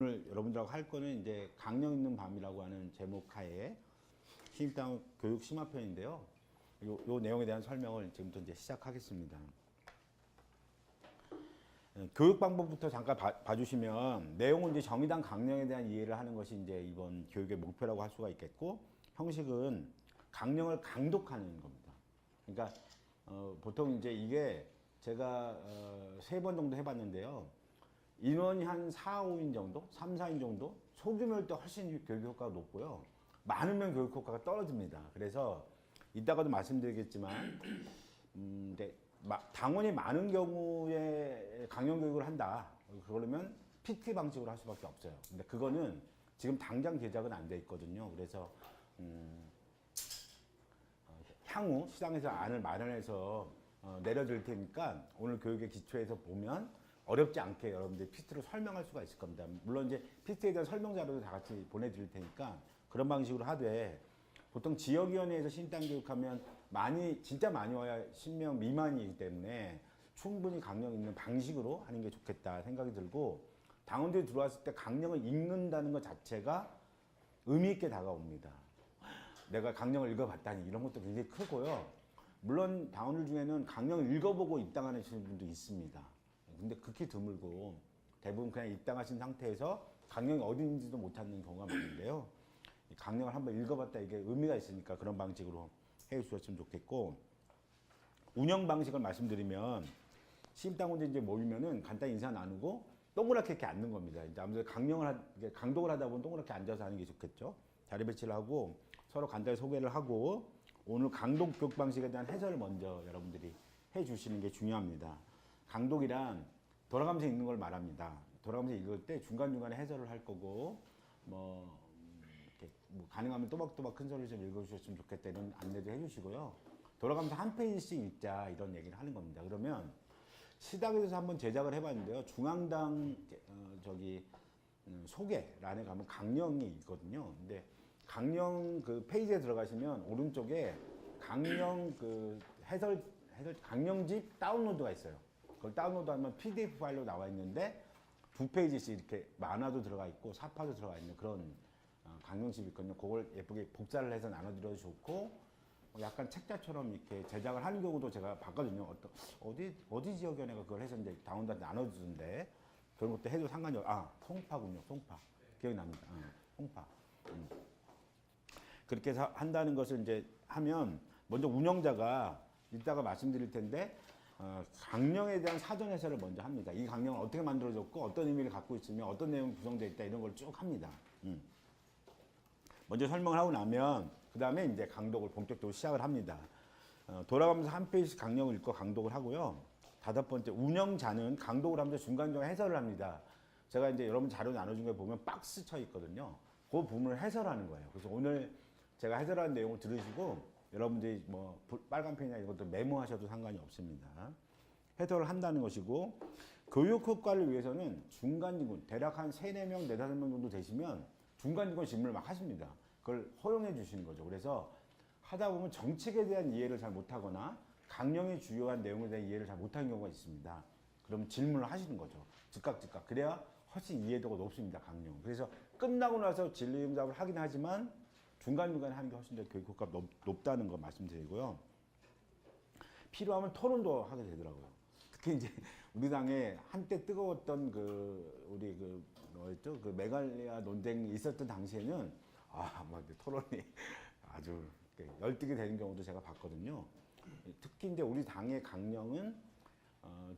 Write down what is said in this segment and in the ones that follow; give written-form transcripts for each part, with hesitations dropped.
오늘 여러분들하고 할 거는 이제 강령 있는 밤이라고 하는 제목 하에 신입당 교육 심화편인데요. 요 내용에 대한 설명을 지금부터 이제 시작하겠습니다. 교육 방법부터 잠깐 봐주시면 내용은 이제 정의당 강령에 대한 이해를 하는 것이 이제 이번 교육의 목표라고 할 수가 있겠고, 형식은 강령을 강독하는 겁니다. 그러니까 보통 이제 이게 제가 3번 정도 해봤는데요. 인원이 한 4, 5인 정도, 3, 4인 정도, 소규모일 때 훨씬 교육 효과가 높고요. 많으면 교육 효과가 떨어집니다. 그래서 이따가도 말씀드리겠지만, 당원이 많은 경우에 강령 교육을 한다. 그러면 PT 방식으로 할 수밖에 없어요. 근데 그거는 지금 당장 제작은 안 돼 있거든요. 그래서 향후 시장에서 안을 마련해서 내려드릴 테니까 오늘 교육의 기초에서 보면 어렵지 않게 여러분들이 PT로 설명할 수가 있을 겁니다. 물론 이제 PT에 대한 설명 자료도 다 같이 보내드릴 테니까 그런 방식으로 하되, 보통 지역위원회에서 신입당 교육하면 진짜 많이 와야 10명 미만이기 때문에 충분히 강령 있는 방식으로 하는 게 좋겠다 생각이 들고, 당원들이 들어왔을 때 강령을 읽는다는 것 자체가 의미 있게 다가옵니다. 내가 강령을 읽어봤다니 이런 것도 굉장히 크고요. 물론 당원들 중에는 강령을 읽어보고 입당하시는 분도 있습니다. 근데 극히 드물고 대부분 그냥 입당하신 상태에서 강령이 어디 있는지도 못 찾는 경우가 많은데요. 강령을 한번 읽어봤다, 이게 의미가 있으니까 그런 방식으로 해주셨으면 좋겠고, 운영 방식을 말씀드리면 신입당원들이 이제 모이면은 간단히 인사 나누고 동그랗게 이렇게 앉는 겁니다. 이제 아무래도 강독을 하다 보면 동그랗게 앉아서 하는 게 좋겠죠. 자리 배치를 하고 서로 간단히 소개를 하고 오늘 강독 교육 방식에 대한 해설을 먼저 여러분들이 해주시는 게 중요합니다. 강독이란 돌아가면서 읽는 걸 말합니다. 돌아가면서 읽을 때 중간중간에 해설을 할 거고, 가능하면 또박또박 큰 소리를 좀 읽어주셨으면 좋겠다 이런 안내도 해주시고요. 돌아가면서 한 페이지씩 읽자 이런 얘기를 하는 겁니다. 그러면 시당에서 한번 제작을 해봤는데요. 중앙당 소개란에 가면 강령이 있거든요. 근데 강령 그 페이지에 들어가시면 오른쪽에 강령 그 해설 강령집 다운로드가 있어요. 그걸 다운로드하면 PDF 파일로 나와 있는데 2페이지씩 이렇게 만화도 들어가 있고 사파도 들어가 있는 그런 강령집이 있거든요. 그걸 예쁘게 복사를 해서 나눠드려도 좋고, 약간 책자처럼 이렇게 제작을 하는 경우도 제가 봤거든요. 어디 지역위원회가 그걸 해서 이제 당원들한테 나눠주던데, 그런 것도 해도 상관이 송파군요. 송파. 기억이 납니다. 송파. 그렇게 해서 한다는 것을 이제 하면, 먼저 운영자가 이따가 말씀드릴 텐데, 강령에 대한 사전 해설을 먼저 합니다. 이 강령은 어떻게 만들어졌고 어떤 의미를 갖고 있으며 어떤 내용이 구성되어 있다 이런 걸 쭉 합니다. 먼저 설명을 하고 나면 그 다음에 이제 강독을 본격적으로 시작을 합니다. 돌아가면서 한 페이지씩 강령을 읽고 강독을 하고요. 5번째, 운영자는 강독을 하면서 중간중간 해설을 합니다. 제가 이제 여러분 자료 나눠준 거 보면 박스 쳐 있거든요. 그 부분을 해설하는 거예요. 그래서 오늘 제가 해설하는 내용을 들으시고 여러분들이 뭐 빨간 펜이나 이런 것도 메모하셔도 상관이 없습니다. 해설을 한다는 것이고, 교육 효과를 위해서는 중간직원, 대략 한 3, 4명, 4, 5명 정도 되시면 중간직원 질문을 막 하십니다. 그걸 허용해 주시는 거죠. 그래서 하다 보면 정책에 대한 이해를 잘 못하거나 강령의 주요한 내용에 대한 이해를 잘 못하는 경우가 있습니다. 그럼 질문을 하시는 거죠. 즉각. 그래야 훨씬 이해도가 높습니다. 강령. 그래서 끝나고 나서 질의응답을 하긴 하지만 중간중간에 하는 게 훨씬 더 교육 효과가 높다는 거 말씀드리고요. 필요하면 토론도 하게 되더라고요. 특히 이제 우리 당에 한때 뜨거웠던 뭐였죠? 그 메갈리아 논쟁이 있었던 당시에는 막 토론이 아주 열띠게 되는 경우도 제가 봤거든요. 특히 이제 우리 당의 강령은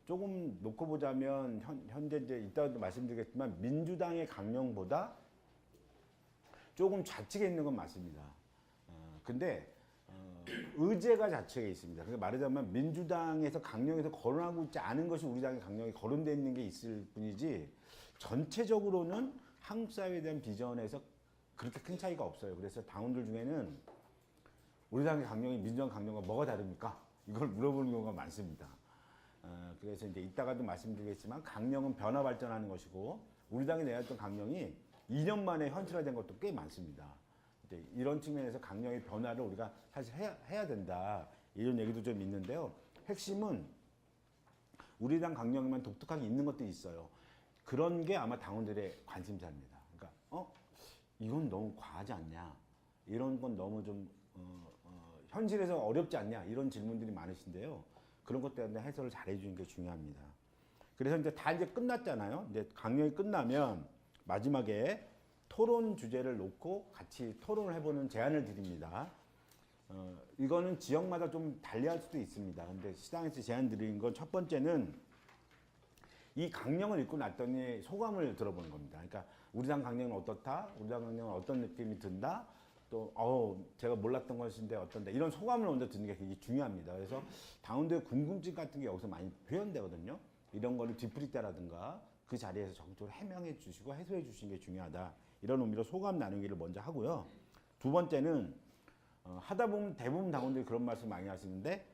조금 놓고 보자면 현재 이제 이따도 말씀드리겠지만 민주당의 강령보다 조금 좌측에 있는 건 맞습니다. 근데 의제가 좌측에 있습니다. 그러니까 말하자면 민주당에서 강령에서 거론하고 있지 않은 것이 우리 당의 강령에 거론되어 있는 게 있을 뿐이지, 전체적으로는 한국 사회에 대한 비전에서 그렇게 큰 차이가 없어요. 그래서 당원들 중에는 우리 당의 강령이 민주당 강령과 뭐가 다릅니까? 이걸 물어보는 경우가 많습니다. 그래서 이제 이따가도 말씀드리겠지만 강령은 변화 발전하는 것이고, 우리 당이 내놨던 강령이 2년 만에 현실화된 것도 꽤 많습니다. 이제 이런 측면에서 강령의 변화를 우리가 사실 해야 된다 이런 얘기도 좀 있는데요. 핵심은 우리 당 강령에만 독특하게 있는 것들이 있어요. 그런 게 아마 당원들의 관심사입니다. 그러니까 이건 너무 과하지 않냐? 이런 건 너무 좀 현실에서 어렵지 않냐? 이런 질문들이 많으신데요. 그런 것 때문에 해설을 잘해 주는 게 중요합니다. 그래서 이제 다 이제 끝났잖아요. 이제 강령이 끝나면 마지막에 토론 주제를 놓고 같이 토론을 해보는 제안을 드립니다. 이거는 지역마다 좀 달리할 수도 있습니다. 근데 시장에서 제안 드린 건 첫 번째는 이 강령을 읽고 났더니 소감을 들어보는 겁니다. 그러니까 우리 당 강령은 어떻다? 우리 당 강령은 어떤 느낌이 든다? 또 제가 몰랐던 것인데 어떤데? 이런 소감을 먼저 듣는 게 굉장히 중요합니다. 그래서 당원들의 궁금증 같은 게 여기서 많이 표현되거든요. 이런 거를 뒤풀이 때라든가 그 자리에서 적극적으로 해명해 주시고 해소해 주시는 게 중요하다. 이런 의미로 소감 나누기를 먼저 하고요. 두 번째는 하다 보면 대부분 당원들이 그런 말씀 많이 하시는데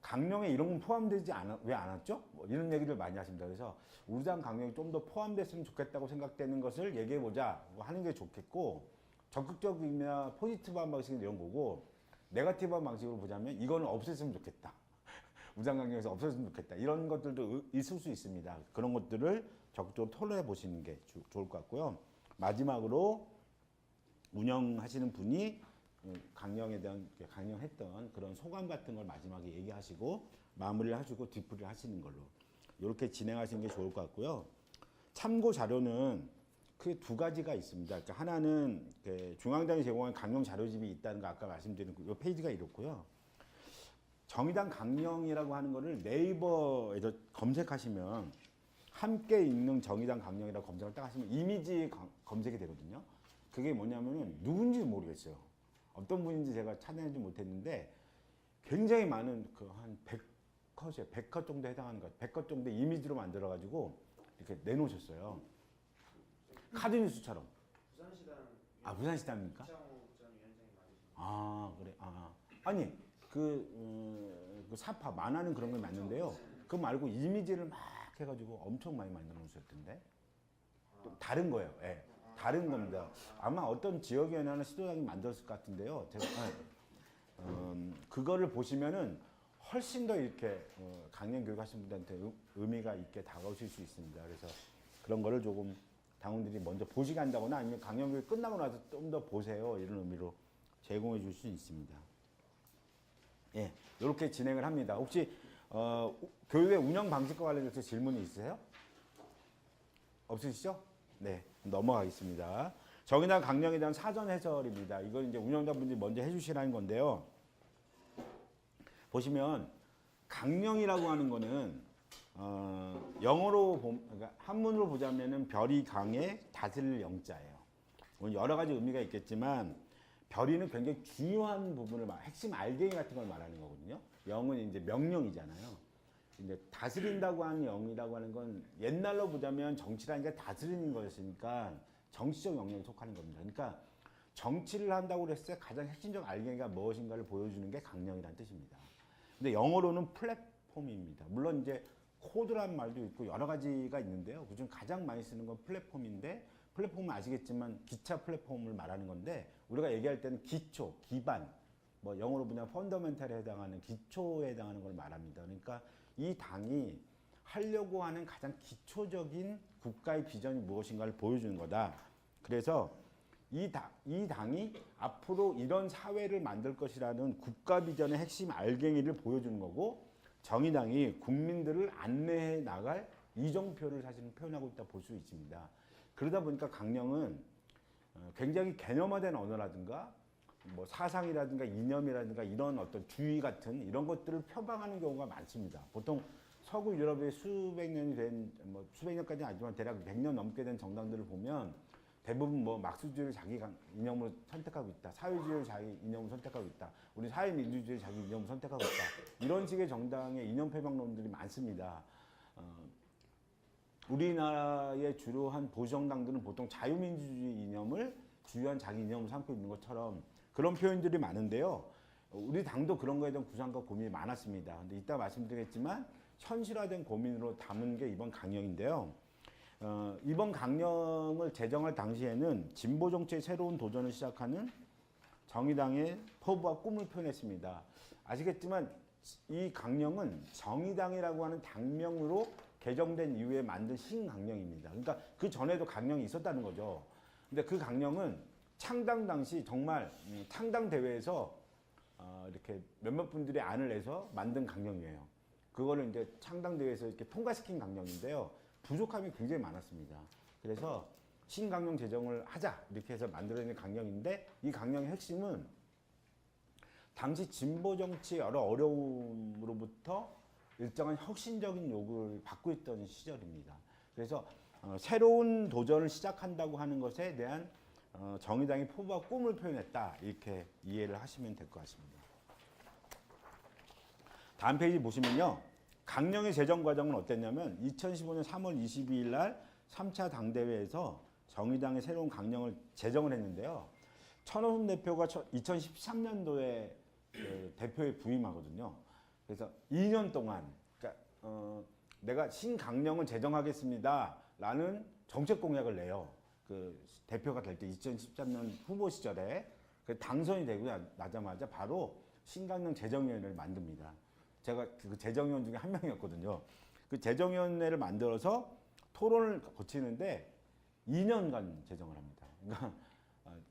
강령에 이런 건 포함되지 왜 안 왔죠? 뭐 이런 얘기를 많이 하십니다. 그래서 우리 당 강령이 좀 더 포함됐으면 좋겠다고 생각되는 것을 얘기해 보자 하는 게 좋겠고 적극적이나 포지티브한 방식이 이런 거고 네거티브한 방식으로 보자면 이거는 없앴으면 좋겠다. 우리 당 강령에서 없었으면 좋겠다. 이런 것들도 있을 수 있습니다. 그런 것들을 적극적으로 토론해 보시는 게 좋을 것 같고요. 마지막으로 운영하시는 분이 강령에 대한 강령했던 그런 소감 같은 걸 마지막에 얘기하시고 마무리를 하시고 뒷풀이를 하시는 걸로 이렇게 진행하시는 게 좋을 것 같고요. 참고 자료는 크게 두 가지가 있습니다. 그러니까 하나는 중앙당이 제공한 강령 자료집이 있다는 거 아까 말씀드린 이 페이지가 이렇고요. 정의당 강령이라고 하는 거를 네이버에서 검색하시면 함께 읽는 정의당 강령이라고 검색을 딱 하시면 이미지 검색이 되거든요. 그게 뭐냐면은 누군지 모르겠어요. 어떤 분인지 제가 찾아내지 못했는데 굉장히 많은 한 100컷에 100컷 정도 해당하는 것, 100컷 정도 이미지로 만들어 가지고 이렇게 내놓으셨어요. 카드 뉴스처럼. 부산시당. 부산시당입니까? 그래. 아니 그 사파 만화는 그런 게 맞는데요. 그거 말고 이미지를 막 해가지고 엄청 많이 만들어 놓으셨던데. 또 다른 거예요. 예. 다른 겁니다. 아마 어떤 지역위원회나 시도당이 만들었을 것 같은데요. 제가 그거를 보시면은 훨씬 더 이렇게 강령 교육하신 분들한테 의미가 있게 다가오실 수 있습니다. 그래서 그런 거를 조금 당원들이 먼저 보시게 한다거나 아니면 강령 교육 끝나고 나서 좀 더 보세요. 이런 의미로 제공해 줄 수 있습니다. 예, 이렇게 진행을 합니다. 혹시 교육의 운영 방식과 관련해서 질문이 있으세요? 없으시죠? 네, 넘어가겠습니다. 정의당 강령에 대한 사전 해설입니다. 이걸 이제 운영자분들이 먼저 해주시라는 건데요. 보시면 강령이라고 하는 거는 영어로 그러니까 한문으로 보자면은 별이 강에 다스릴 영자예요. 여러 가지 의미가 있겠지만 별이는 굉장히 중요한 부분을 핵심 알갱이 같은 걸 말하는 거거든요. 영은 이제 명령이잖아요. 이제 다스린다고 하는 영이라고 하는 건 옛날로 보자면 정치라는 게 다스리는 것이니까 정치적 영역에 속하는 겁니다. 그러니까 정치를 한다고 그랬을 때 가장 핵심적 알갱이가 무엇인가를 보여주는 게 강령이라는 뜻입니다. 근데 영어로는 플랫폼입니다. 물론 이제 코드란 말도 있고 여러 가지가 있는데요. 그중 가장 많이 쓰는 건 플랫폼인데 플랫폼은 아시겠지만 기차 플랫폼을 말하는 건데 우리가 얘기할 때는 기초, 기반, 뭐 영어로 보면 펀더멘탈에 해당하는 기초에 해당하는 걸 말합니다. 그러니까 이 당이 하려고 하는 가장 기초적인 국가의 비전이 무엇인가를 보여주는 거다. 그래서 이 당이 앞으로 이런 사회를 만들 것이라는 국가 비전의 핵심 알갱이를 보여주는 거고 정의당이 국민들을 안내해 나갈 이정표를 사실은 표현하고 있다 볼 수 있습니다. 그러다 보니까 강령은 굉장히 개념화된 언어라든가 뭐 사상이라든가 이념이라든가 이런 어떤 주의 같은 이런 것들을 표방하는 경우가 많습니다. 보통 서구 유럽의 수백 년이 된, 뭐 수백 년까지는 아니지만 대략 100년 넘게 된 정당들을 보면 대부분 뭐 막스주의를 자기 이념으로 선택하고 있다. 사회주의를 자기 이념으로 선택하고 있다. 우리 사회민주주의를 자기 이념으로 선택하고 있다. 이런 식의 정당의 이념 표방론들이 많습니다. 우리나라의 주로 한 보수정당들은 보통 자유민주주의 이념을 주요한 자기 이념으로 삼고 있는 것처럼 그런 표현들이 많은데요. 우리 당도 그런 거에 대한 구상과 고민이 많았습니다. 근데 이따 말씀드리겠지만 현실화된 고민으로 담은 게 이번 강령인데요. 이번 강령을 제정할 당시에는 진보 정치의 새로운 도전을 시작하는 정의당의 포부와 꿈을 표현했습니다. 아시겠지만 이 강령은 정의당이라고 하는 당명으로 개정된 이후에 만든 신강령입니다. 그러니까 그 전에도 강령이 있었다는 거죠. 근데 그 강령은 창당 당시 정말 창당 대회에서 이렇게 몇몇 분들이 안을 내서 만든 강령이에요. 그거를 이제 창당 대회에서 이렇게 통과시킨 강령인데요. 부족함이 굉장히 많았습니다. 그래서 신강령 제정을 하자 이렇게 해서 만들어낸 강령인데 이 강령의 핵심은 당시 진보 정치의 여러 어려움으로부터 일정한 혁신적인 요구를 받고 있던 시절입니다. 그래서 새로운 도전을 시작한다고 하는 것에 대한 정의당의 포부와 꿈을 표현했다 이렇게 이해를 하시면 될 것 같습니다. 다음 페이지 보시면요. 강령의 제정 과정은 어땠냐면 2015년 3월 22일 날 3차 당대회에서 정의당의 새로운 강령을 제정을 했는데요. 천호순 대표가 2013년도에 대표에 부임하거든요. 그래서 2년 동안 그러니까 내가 신강령을 제정하겠습니다라는 정책 공약을 내요. 그 대표가 될 때 2013년 후보 시절에 당선이 되고 나자마자 바로 신강령 제정위원회를 만듭니다. 제가 그 제정위원 중에 한 명이었거든요. 그 제정위원회를 만들어서 토론을 거치는데 2년간 제정을 합니다. 그러니까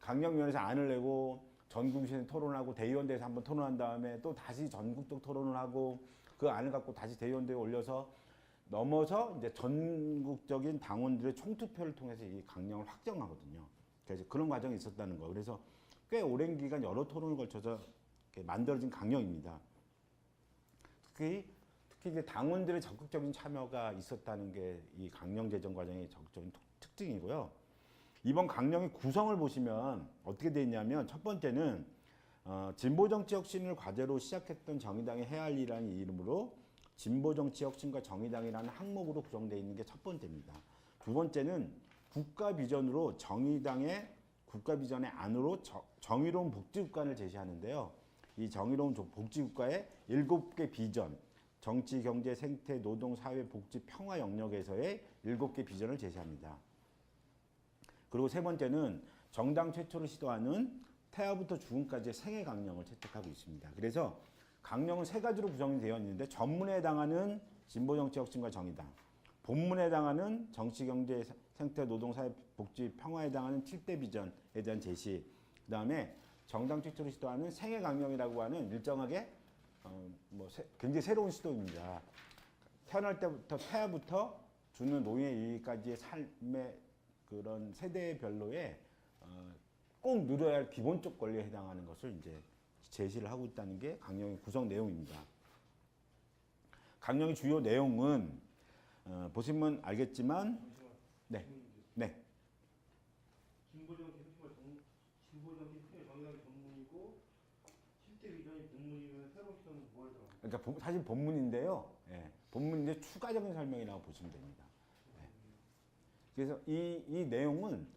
강령위원회에서 안을 내고 전국시에 토론하고 대의원대에서 한번 토론한 다음에 또 다시 전국적 토론을 하고 그 안을 갖고 다시 대의원대에 올려서 넘어서 이제 전국적인 당원들의 총투표를 통해서 이 강령을 확정하거든요. 그래서 그런 과정이 있었다는 거. 그래서 꽤 오랜 기간 여러 토론을 거쳐서 만들어진 강령입니다. 특히 이제 당원들의 적극적인 참여가 있었다는 게 이 강령 제정 과정의 적극적인 특징이고요. 이번 강령의 구성을 보시면 어떻게 되어 있냐면 첫 번째는 진보정치 혁신을 과제로 시작했던 정의당의 해야 할 일이라는 이름으로 진보정치 혁신과 정의당이라는 항목으로 구성되어 있는 게 첫 번째입니다. 두 번째는 국가 비전으로 정의당의 국가 비전의 안으로 정의로운 복지국가를 제시하는데요. 이 정의로운 복지국가의 7개 비전, 정치, 경제, 생태, 노동, 사회, 복지, 평화 영역에서의 7개 비전을 제시합니다. 그리고 세 번째는 정당 최초로 시도하는 태아부터 죽음까지의 생애 강령을 채택하고 있습니다. 그래서 강령은 세 가지로 구성이 되어 있는데 전문에 해당하는 진보정치 혁신과 정의당, 본문에 해당하는 정치, 경제, 생태, 노동, 사회, 복지, 평화에 해당하는 7대 비전에 대한 제시, 그 다음에 정당 최초로 시도하는 생애 강령이라고 하는 일정하게 굉장히 새로운 시도입니다. 태어날 때부터 태아부터 주는 노인에 이르기까지의 삶의 그런 세대별로의 꼭 누려야 할 기본적 권리에 해당하는 것을 이제 제시를 하고 있다는 게 강령의 구성 내용입니다. 강령의 주요 내용은 보시면 알겠지만, 네, 네. 진보정치 혁신과 정의당이 전문이고 7대 비전이 본문이면 새로운 시도는 뭘 들어갑니까? 그러니까 사실 본문인데요. 예, 본문인데 추가적인 설명이라고 보시면 됩니다. 예. 그래서 이 내용은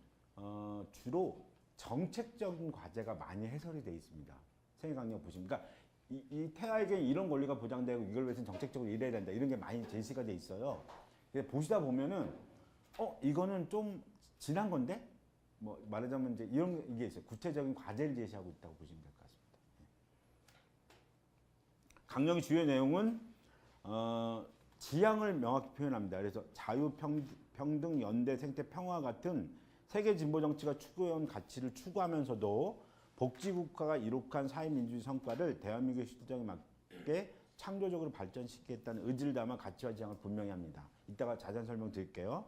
주로 정책적인 과제가 많이 해설이 되어 있습니다. 생애강령 보시면, 그러니까 이 태아에게 이런 권리가 보장되고 이걸 위해서는 정책적으로 일해야 된다 이런 게 많이 제시가 돼 있어요. 보시다 보면은 이거는 좀 지난 건데 뭐 말하자면 이제 이게 있어요. 구체적인 과제를 제시하고 있다고 보시면 될 것 같습니다. 강령의 주요 내용은 지향을 명확히 표현합니다. 그래서 자유, 평등, 연대, 생태, 평화 같은 세계 진보 정치가 추구해온 가치를 추구하면서도 복지국가가 이룩한 사회민주주의 성과를 대한민국의 실정에 맞게 창조적으로 발전시키겠다는 의지를 담아 가치와 지향을 분명히 합니다. 이따가 자세한 설명 드릴게요.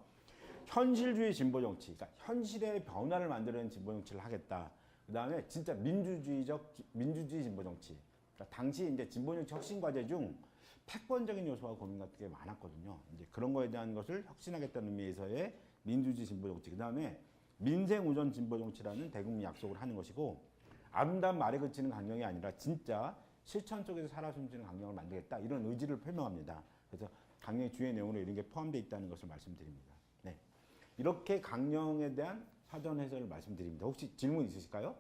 현실주의 진보정치, 그러니까 현실의 변화를 만들어내는 진보정치를 하겠다. 그 다음에 진짜 민주주의 진보정치. 그러니까 당시 이제 진보정치 혁신 과제 중 패권적인 요소와 고민 같은 게 많았거든요. 이제 그런 거에 대한 것을 혁신하겠다는 의미에서의 민주주의 진보정치. 그 다음에 민생우선 진보정치라는 대국민 약속을 하는 것이고, 아름다운 말에 그치는 강령이 아니라 진짜 실천 속에서 살아 숨지는 강령을 만들겠다 이런 의지를 표명합니다. 그래서 강령의 주요 내용으로 이런 게 포함되어 있다는 것을 말씀드립니다. 네, 이렇게 강령에 대한 사전 해설을 말씀드립니다. 혹시 질문 있으실까요?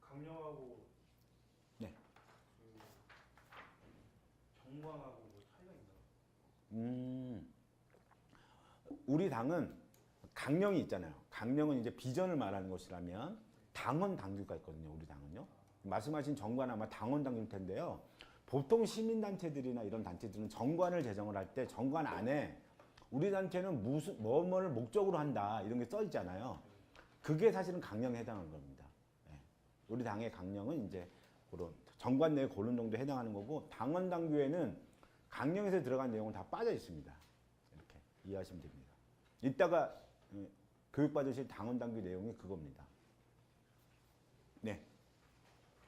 강령하고 네. 정광하고 뭐 차이가 있나요? 우리 당은 강령이 있잖아요. 강령은 이제 비전을 말하는 것이라면 당원 당규가 있거든요. 우리 당은요. 말씀하신 정관 아마 당원 당규일 텐데요. 보통 시민단체들이나 이런 단체들은 정관을 제정을 할 때 정관 안에 우리 단체는 무슨 뭐뭐를 목적으로 한다 이런 게 써 있잖아요. 그게 사실은 강령에 해당하는 겁니다. 예. 우리 당의 강령은 이제 그런 정관 내에 그런 정도에 해당하는 거고 당원 당규에는 강령에서 들어간 내용은 다 빠져 있습니다. 이렇게 이해하시면 됩니다. 이따가 교육받으실 당원 당규 내용이 그겁니다. 네.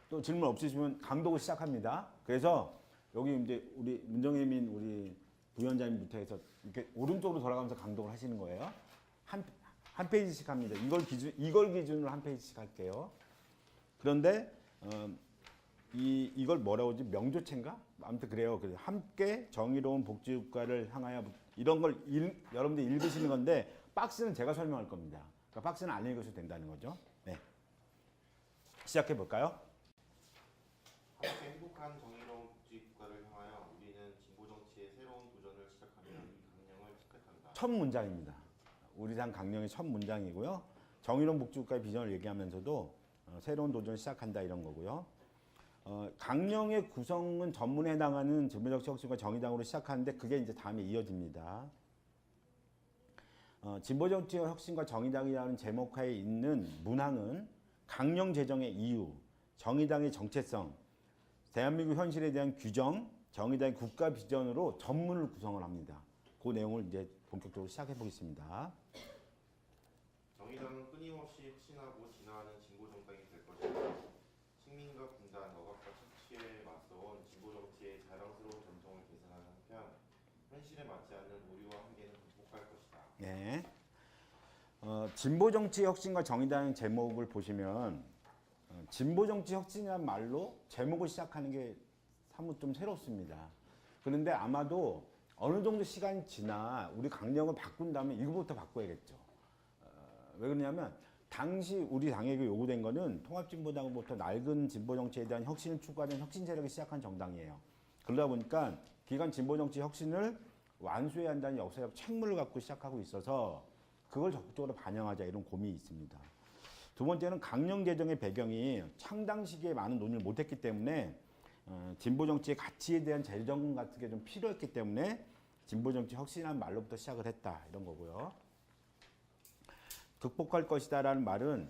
또 질문 없으시면 강독을 시작합니다. 그래서 여기 이제 우리 문정혜민 우리 부위원장님부터 해서 이렇게 오른쪽으로 돌아가면서 강독을 하시는 거예요. 한 페이지씩 합니다. 이걸 기준으로 한 페이지씩 할게요. 그런데 이걸 뭐라고 하지? 명조체인가? 아무튼 그래요. 그래서 함께 정의로운 복지국가를 향하여 이런 걸 여러분들 읽으시는 건데 박스는 제가 설명할 겁니다. 그러니까 박스는 안 읽으셔도 된다는 거죠. 네. 시작해 볼까요? 함께 행복한 정의로운 복지국가를 향하여 우리는 진보 정치의 새로운 도전을 시작하며 이 강령을 채택한다. 첫 문장입니다. 우리 당 강령의 첫 문장이고요. 정의로운 복지국가의 비전을 얘기하면서도 새로운 도전을 시작한다 이런 거고요. 강령의 구성은 전문에 해당하는 진보정치 혁신과 정의당으로 시작하는데 그게 이제 다음에 이어집니다. 진보정치 혁신과 정의당이라는 제목하에 있는 문항은 강령 제정의 이유, 정의당의 정체성, 대한민국 현실에 대한 규정, 정의당의 국가 비전으로 전문을 구성을 합니다. 그 내용을 이제 본격적으로 시작해 보겠습니다. 정의당은 끊임없이 혁신하고 진화하는 진보 정당이 될 것이다. 식민과 분단, 억압과 착취에 맞서온 진보 정치의 자랑스러운 전통을 개선하는 한편 현실에 맞지 않는 오류와 한계는 극복할 것이다. 네. 진보정치 혁신과 정의당 제목을 보시면 진보정치 혁신이라는 말로 제목을 시작하는 게 사뭇 좀 새롭습니다. 그런데 아마도 어느 정도 시간이 지나 우리 강령을 바꾼 다음에 이거부터 바꿔야겠죠. 왜 그러냐면 당시 우리 당에게 요구된 거는 통합진보당으로부터 낡은 진보정치에 대한 혁신을 추구하는 혁신 세력이 시작한 정당이에요. 그러다 보니까 기관 진보정치 혁신을 완수해야 한다는 역사적 책무를 갖고 시작하고 있어서 그걸 적극적으로 반영하자 이런 고민이 있습니다. 두 번째는 강령 제정의 배경이 창당 시기에 많은 논의를 못했기 때문에 진보정치의 가치에 대한 재정 같은 게 좀 필요했기 때문에 진보정치 혁신이라는 말로부터 시작을 했다 이런 거고요. 극복할 것이다라는 말은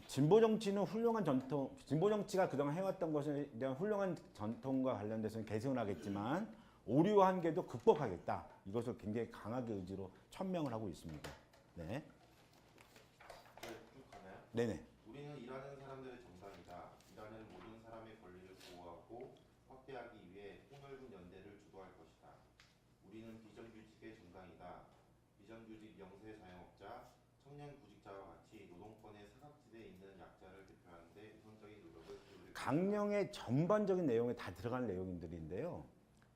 진보정치는 훌륭한 전통, 진보정치가 그동안 해왔던 것에 대한 훌륭한 전통과 관련돼서는 개선을 하겠지만 오류와 한계도 극복하겠다. 이것을 굉장히 강하게 의지로 천명을 하고 있습니다. 네. 쭉 가나요? 네네. 우리는 일하는 사람들의 정당이다. 일하는 모든 사람의 권리를 보호하고 확대하기 위해 폭넓은 연대를 주도할 것이다. 우리는 비정규직의 정당이다. 비정규직 영세 자영업자, 청년 구직자와 같이 노동권의 사각지대에 있는 약자를 대표하는 데 우선적인 노력을 기울일 강령의 전반적인 내용에 다 들어가는 내용들인데요.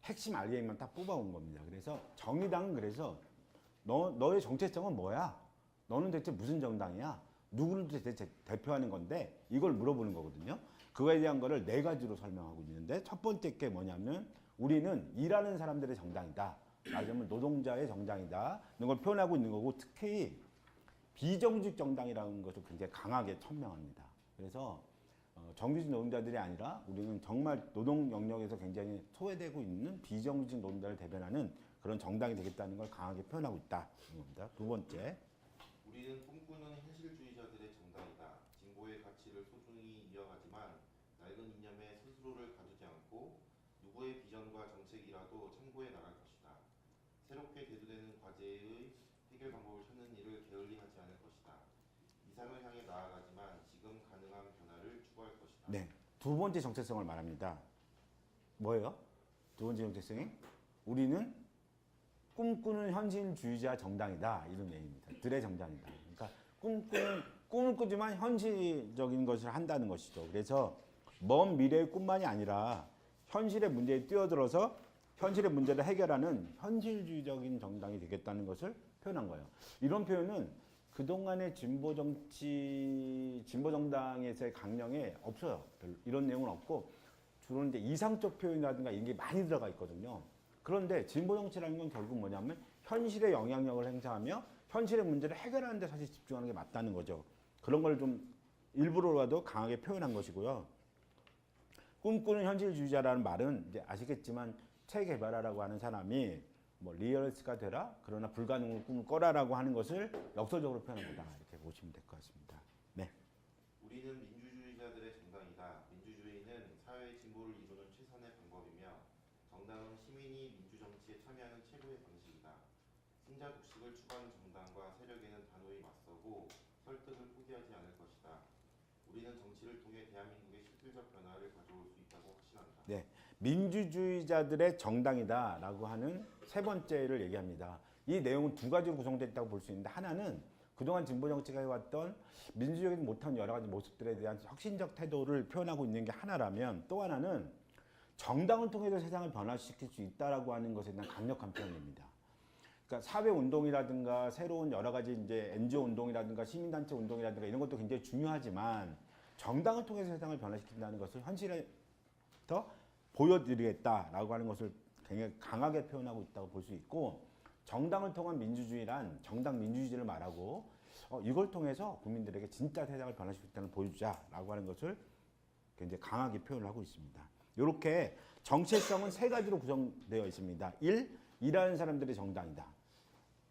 핵심 알갱이만 딱 뽑아온 겁니다. 그래서 정의당은 그래서 너의 정체성은 뭐야? 너는 대체 무슨 정당이야? 누구를 대체 대표하는 건데? 이걸 물어보는 거거든요. 그거에 대한 거를 네 가지로 설명하고 있는데 첫 번째 게 뭐냐면 우리는 일하는 사람들의 정당이다. 말하자면 노동자의 정당이다. 이런 걸 표현하고 있는 거고 특히 비정규직 정당이라는 것을 굉장히 강하게 천명합니다. 그래서 정규직 노동자들이 아니라 우리는 정말 노동 영역에서 굉장히 소외되고 있는 비정규직 노동자를 대변하는 그런 정당이 되겠다는 걸 강하게 표현하고 있다. 겁니다. 두 번째. 우리는 꿈꾸는 현실주의자들의 정당이다. 진보의 가치를 소중히 이어가지만 낡은 이념에 스스로를 가두지 않고 누구의 비전과 정책이라도 참고해 나갈 것이다. 새롭게 대두되는 과제의 해결 방법을 찾는 일을 게을리하지 않을 것이다. 이상을 향해 나아가지만 지금 가능한 변화를 추구할 것이다. 네. 두 번째 정체성을 말합니다. 뭐예요? 두 번째 정체성이 우리는 꿈꾸는 현실주의자 정당이다. 이런 내용입니다. 들의 정당이다. 그러니까 꿈을 꾸지만 현실적인 것을 한다는 것이죠. 그래서 먼 미래의 꿈만이 아니라 현실의 문제에 뛰어들어서 현실의 문제를 해결하는 현실주의적인 정당이 되겠다는 것을 표현한 거예요. 이런 표현은 그동안의 진보정당에서의 강령에 없어요. 별로 이런 내용은 없고 주로 이제 이상적 표현이라든가 이런 게 많이 들어가 있거든요. 그런데 진보정치라는 건 결국 뭐냐면 현실의 영향력을 행사하며 현실의 문제를 해결하는 데 사실 집중하는 게 맞다는 거죠. 그런 걸 좀 일부러라도 강하게 표현한 것이고요. 꿈꾸는 현실주의자라는 말은 이제 아시겠지만 체 개발하라고 하는 사람이 뭐 리얼리스트가 되라 그러나 불가능을 꿈을 꿔라라고 하는 것을 역설적으로 표현한 거다 이렇게 보시면 될 것 같습니다. 네. 우리는 민주주의자들의 정당이다. 민주주의는 사회의 진보를 이루는 최선의 방법이며 정당은 시민이 민주정치에 참여하는 최고의 방식이다. 승자 독식을 추구하는 정당과 세력에는 단호히 맞서고 설득을 포기하지 않을 것이다. 우리는 정치를 통해 대한민국의 실질적 변화를 가져올 수 있다고 확신한다. 네. 민주주의자들의 정당이다라고 하는 세 번째를 얘기합니다. 이 내용은 두 가지로 구성되어 있다고 볼 수 있는데 하나는 그동안 진보 정치가 해왔던 민주적이지 못한 여러 가지 모습들에 대한 혁신적 태도를 표현하고 있는 게 하나라면 또 하나는 정당을 통해서 세상을 변화시킬 수 있다라고 하는 것에 대한 강력한 표현입니다. 그러니까 사회 운동이라든가 새로운 여러 가지 이제 NGO 운동이라든가 시민단체 운동이라든가 이런 것도 굉장히 중요하지만 정당을 통해서 세상을 변화시킨다는 것을 현실에 더 보여드리겠다라고 하는 것을 굉장히 강하게 표현하고 있다고 볼 수 있고 정당을 통한 민주주의란 정당 민주주의를 말하고 이걸 통해서 국민들에게 진짜 세상을 변화시키는 보여주자라고 하는 것을 굉장히 강하게 표현을 하고 있습니다. 이렇게 정체성은 세 가지로 구성되어 있습니다. 1. 일하는 사람들의 정당이다.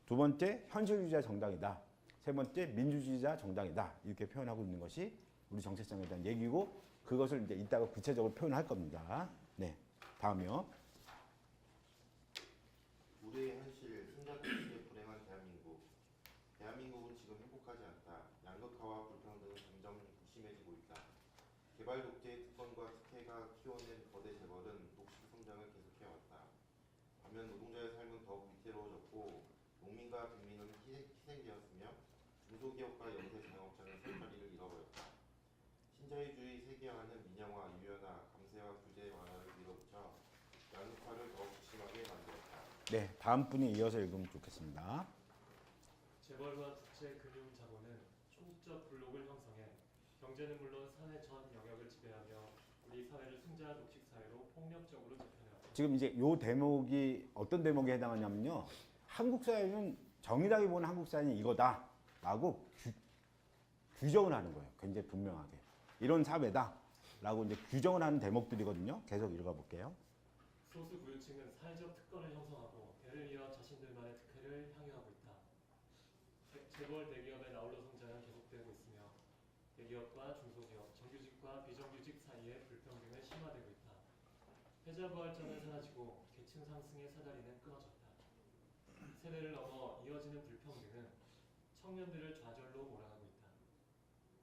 두 번째, 현실주의자 정당이다. 세 번째, 민주주의자 정당이다. 이렇게 표현하고 있는 것이 우리 정체성에 대한 얘기고 그것을 이제 이따가 구체적으로 표현할 겁니다. 네, 다음이요. 우리의 현실, 승자 독식에 불행한 대한민국. 대한민국은 지금 행복하지 않다. 양극화와 불평등은 점점 심해지고 있다. 개발 독재의 특권과 특혜가 키워낸 거대 재벌은 독식 성장을 계속해왔다. 반면 노동자의 삶은 더욱 위태로워졌고 농민과 빈민은 희생되었으며 중소기업과 영세 자영업자는 살 자리를 잃어버렸다. 신자유주의 세계화는 민영화, 유연화, 감세와 규제 완화를 밀어붙여 양극화를 더욱 심하게 만들었다. 네, 다음 분이 이어서 읽으면 좋겠습니다. 재벌과 국제 금융 자본은 초국적 블록을 형성해 경제는 물론 사회 전 영역을 지배하며 우리 사회를 승자 독식 사회로 폭력적으로 재편해왔다. 지금 이제 요 대목이 어떤 대목에 해당하냐면요. 한국 사회는 정의당이 보는 한국 사회는 이거다라고 규정을 하는 거예요. 굉장히 분명하게. 이런 사회다라고 이제 규정을 하는 대목들이거든요. 계속 읽어볼게요. 소수 부유층은 사회적 특권을 형성하고 대를 이어 자신들만의 특혜를 향유하고 있다. 재벌 대기업의 나홀로 성장은 계속되고 있으며 대기업과 중소기업, 정규직과 비정규직 사이의 불평등은 심화되고 있다. 패자부활전은 사라지고 계층 상승의 사다리는 끊어졌다. 세대를 넘어 이어지는 불평등은 청년들을 좌절로 몰아가고 있다.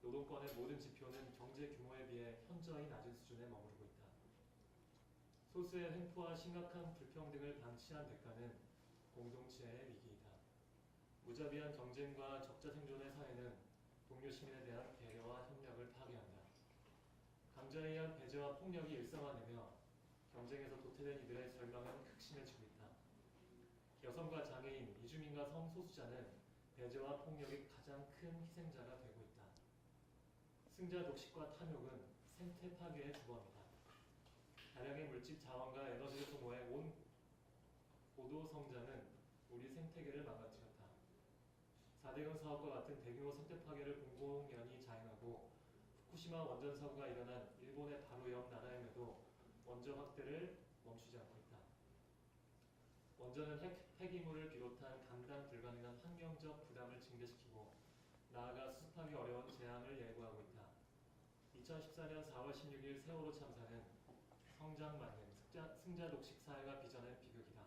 노동권의 모든 지표는 경제 규모에 비해 현저히 낮은 수준에 머무르고 있다. 소수의 횡포와 심각한 불평등을 방치한 대가는 공동체의 위기이다. 무자비한 경쟁과 적자 생존의 사회는 동료 시민에 대한 배려와 협력을 파괴한다. 강자에 의한 배제와 폭력이 일상화되며 경쟁에서 도태된 이들의 절망은 극심해지고 있다. 여성과 장애인, 이주민과 성소수자는 배제와 폭력의 가장 큰 희생자가 되고 있다. 승자 독식과 탐욕은 생태 파괴의 주범이다. 다량의 물질 자원과 에너지를 소모해 온 고도 성장은 우리 생태계를 망가뜨렸다. 4대강 사업과 같은 대규모 생태 파괴를 공공연히 자행하고 후쿠시마 원전 사고가 일어난 일본의 바로 옆 나라임에도 원전 확대를 멈추지 않고 있다. 원전은 폐기물을 비롯한 감당 불가능한 환경적 부담을 증대시키고 나아가 수습하기 어려운 재앙을 예고하고 있다. 2014년 4월 16일 세월호 참사는 성장 만능, 승자 독식 사회가 빚어낸 비극이다.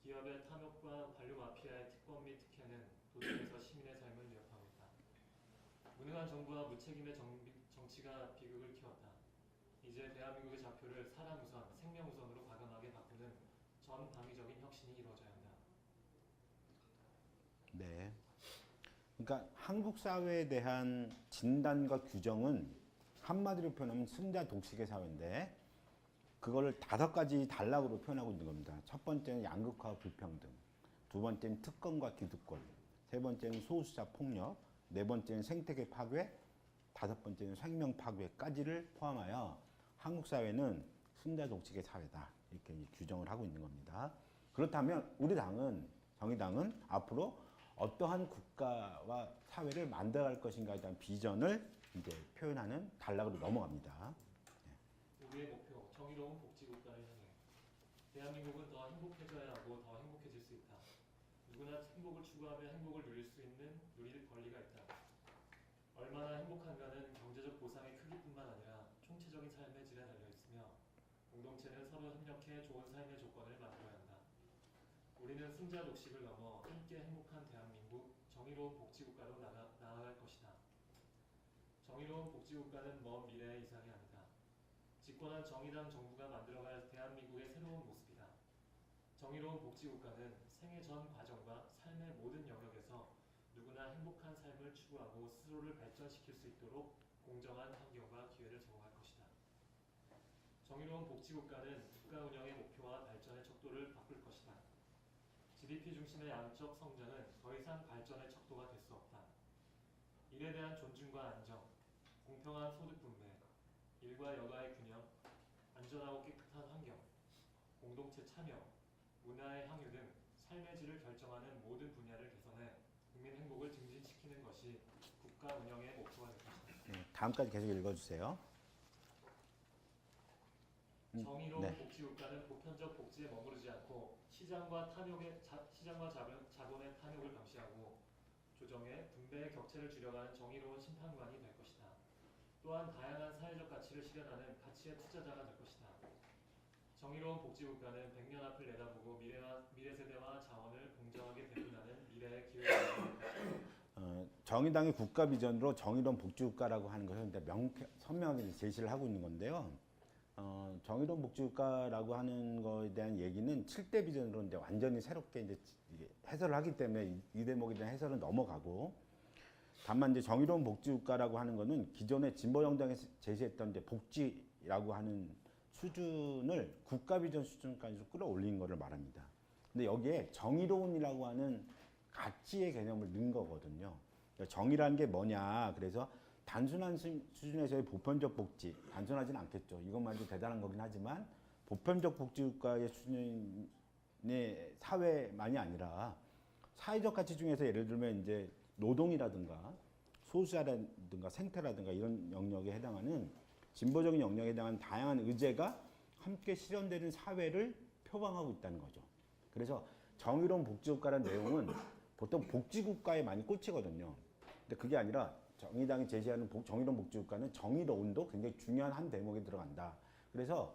기업의 탐욕과 관료 마피아의 특권 및 특혜는 도처에서 시민의 삶을 위협하고 있다. 무능한 정부와 무책임의 정치가 비극을 키웠다. 이제 대한민국의 좌표를 사람 우선, 생명 우선으로 과감하게 바꾸는 전방위적인 혁신이 이루어져야 한다. 네. 그러니까 한국 사회에 대한 진단과 규정은 한마디로 표현하면 승자 독식의 사회인데 그거를 5가지 단락으로 표현하고 있는 겁니다. 첫 번째는 양극화 불평등, 두 번째는 특권과 기득권, 세 번째는 소수자 폭력, 네 번째는 생태계 파괴, 다섯 번째는 생명 파괴까지를 포함하여 한국 사회는 승자 독식의 사회다 이렇게 규정을 하고 있는 겁니다. 그렇다면 우리 당은 정의당은 앞으로 어떠한 국가와 사회를 만들어갈 것인가에 대한 비전을 이제 표현하는 단락으로 넘어갑니다. 누구의 목표, 정의로운 복지국가를 향해. 대한민국은 더 행복해져야 하고 더 행복해질 수 있다. 누구나 행복을 추구하며 행복을 누릴 권리가 있다. 얼마나 행복한가는 경제적 보상의 크기뿐만 아니라 총체적인 삶의 질에 달려 있으며 공동체는 서로 협력해 좋은 삶의 조건을 만들어야 한다. 우리는 승자 독식을 넘어 함께 행복한 대한민국, 정의로운 복지국가로 나아갈 것이다. 정의로운 복지국가는 먼 미래의 이상이 아니다. 집권한 정의당 정부가 만들어갈 대한민국의 새로운 모습이다. 정의로운 복지국가는 생애 전 과정과 삶의 모든 영역에서 누구나 행복한 삶을 추구하고 스스로를 발전시킬 수 있도록 공정한 환경과 기회를 제공할 것이다. 정의로운 복지국가는 국가 운영의 목표와 발전의 척도를 바꿀 것이다. GDP 중심의 양적 성장은 더 이상 발전의 척도가 될 수 없다. 일에 대한 존중과 안정, 공평한 소득 분배, 일과 여가의 균형, 안전하고 깨끗한 환경, 공동체 참여, 문화의 향유 등 삶의 질을 결정하는 모든 분야를 개선해 국민 행복을 증진시키는 것이 국가 운영의 목표가 될 것이다. 다음까지 계속 읽어주세요. 정의로운 네. 복지국가는 보편적 복지에 머무르지 않고 시장과 자본의 탐욕을 감시하고 조정해 분배의 격차를 줄여가는 정의로운 심판관이 될 것이다. 또한 다양한 사회적 가치를 실현하는 가치의 투자자가 될 것이다. 정의로운 복지국가는 100년 앞을 내다보고 미래 세대와 자원을 공정하게 배분하는 미래의 기회를 될 것이다. 정의당의 국가 비전으로 정의로운 복지국가라고 하는 것을 이제 선명하게 제시를 하고 있는 건데요. 정의로운 복지국가라고 하는 것에 대한 얘기는 7대 비전으로 이제 완전히 새롭게 이제 해설을 하기 때문에 이 대목에 대한 해설은 넘어가고, 다만 이제 정의로운 복지국가라고 하는 것은 기존의 진보정당이 제시했던 이제 복지라고 하는 수준을 국가 비전 수준까지 끌어올린 것을 말합니다. 근데 여기에 정의로운이라고 하는 가치의 개념을 넣은 거거든요. 그러니까 정의라는 게 뭐냐? 그래서 단순한 수준에서의 보편적 복지, 단순하진 않겠죠. 이것만 해도 대단한 거긴 하지만 보편적 복지국가의 수준의 사회만이 아니라 사회적 가치 중에서 예를 들면 이제 노동이라든가 소수자라든가 생태라든가 이런 영역에 해당하는 진보적인 영역에 해당하는 다양한 의제가 함께 실현되는 사회를 표방하고 있다는 거죠. 그래서 정의로운 복지국가라는 내용은 보통 복지국가에 많이 꽂히거든요. 근데 그게 아니라 정의당이 제시하는 정의로운 복지국가는 정의로운도 굉장히 중요한 한 대목에 들어간다. 그래서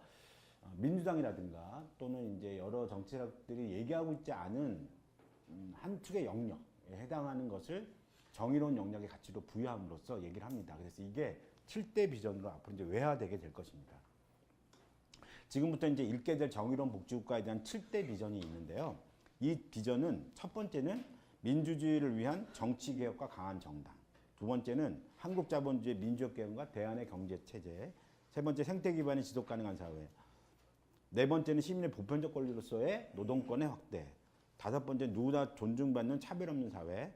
민주당이라든가 또는 이제 여러 정치력들이 얘기하고 있지 않은 한 축의 영역에 해당하는 것을 정의로운 영역의 가치로 부여함으로써 얘기를 합니다. 그래서 이게 7대 비전으로 앞으로 이제 외화되게 될 것입니다. 지금부터 이제 읽게 될 정의로운 복지국가에 대한 7대 비전이 있는데요. 이 비전은 첫 번째는 민주주의를 위한 정치개혁과 강한 정당. 두 번째는 한국 자본주의 민주적 개혁과 대안의 경제 체제. 세 번째 생태 기반의 지속 가능한 사회. 네 번째는 시민의 보편적 권리로서의 노동권의 확대. 다섯 번째 누구나 존중받는 차별 없는 사회.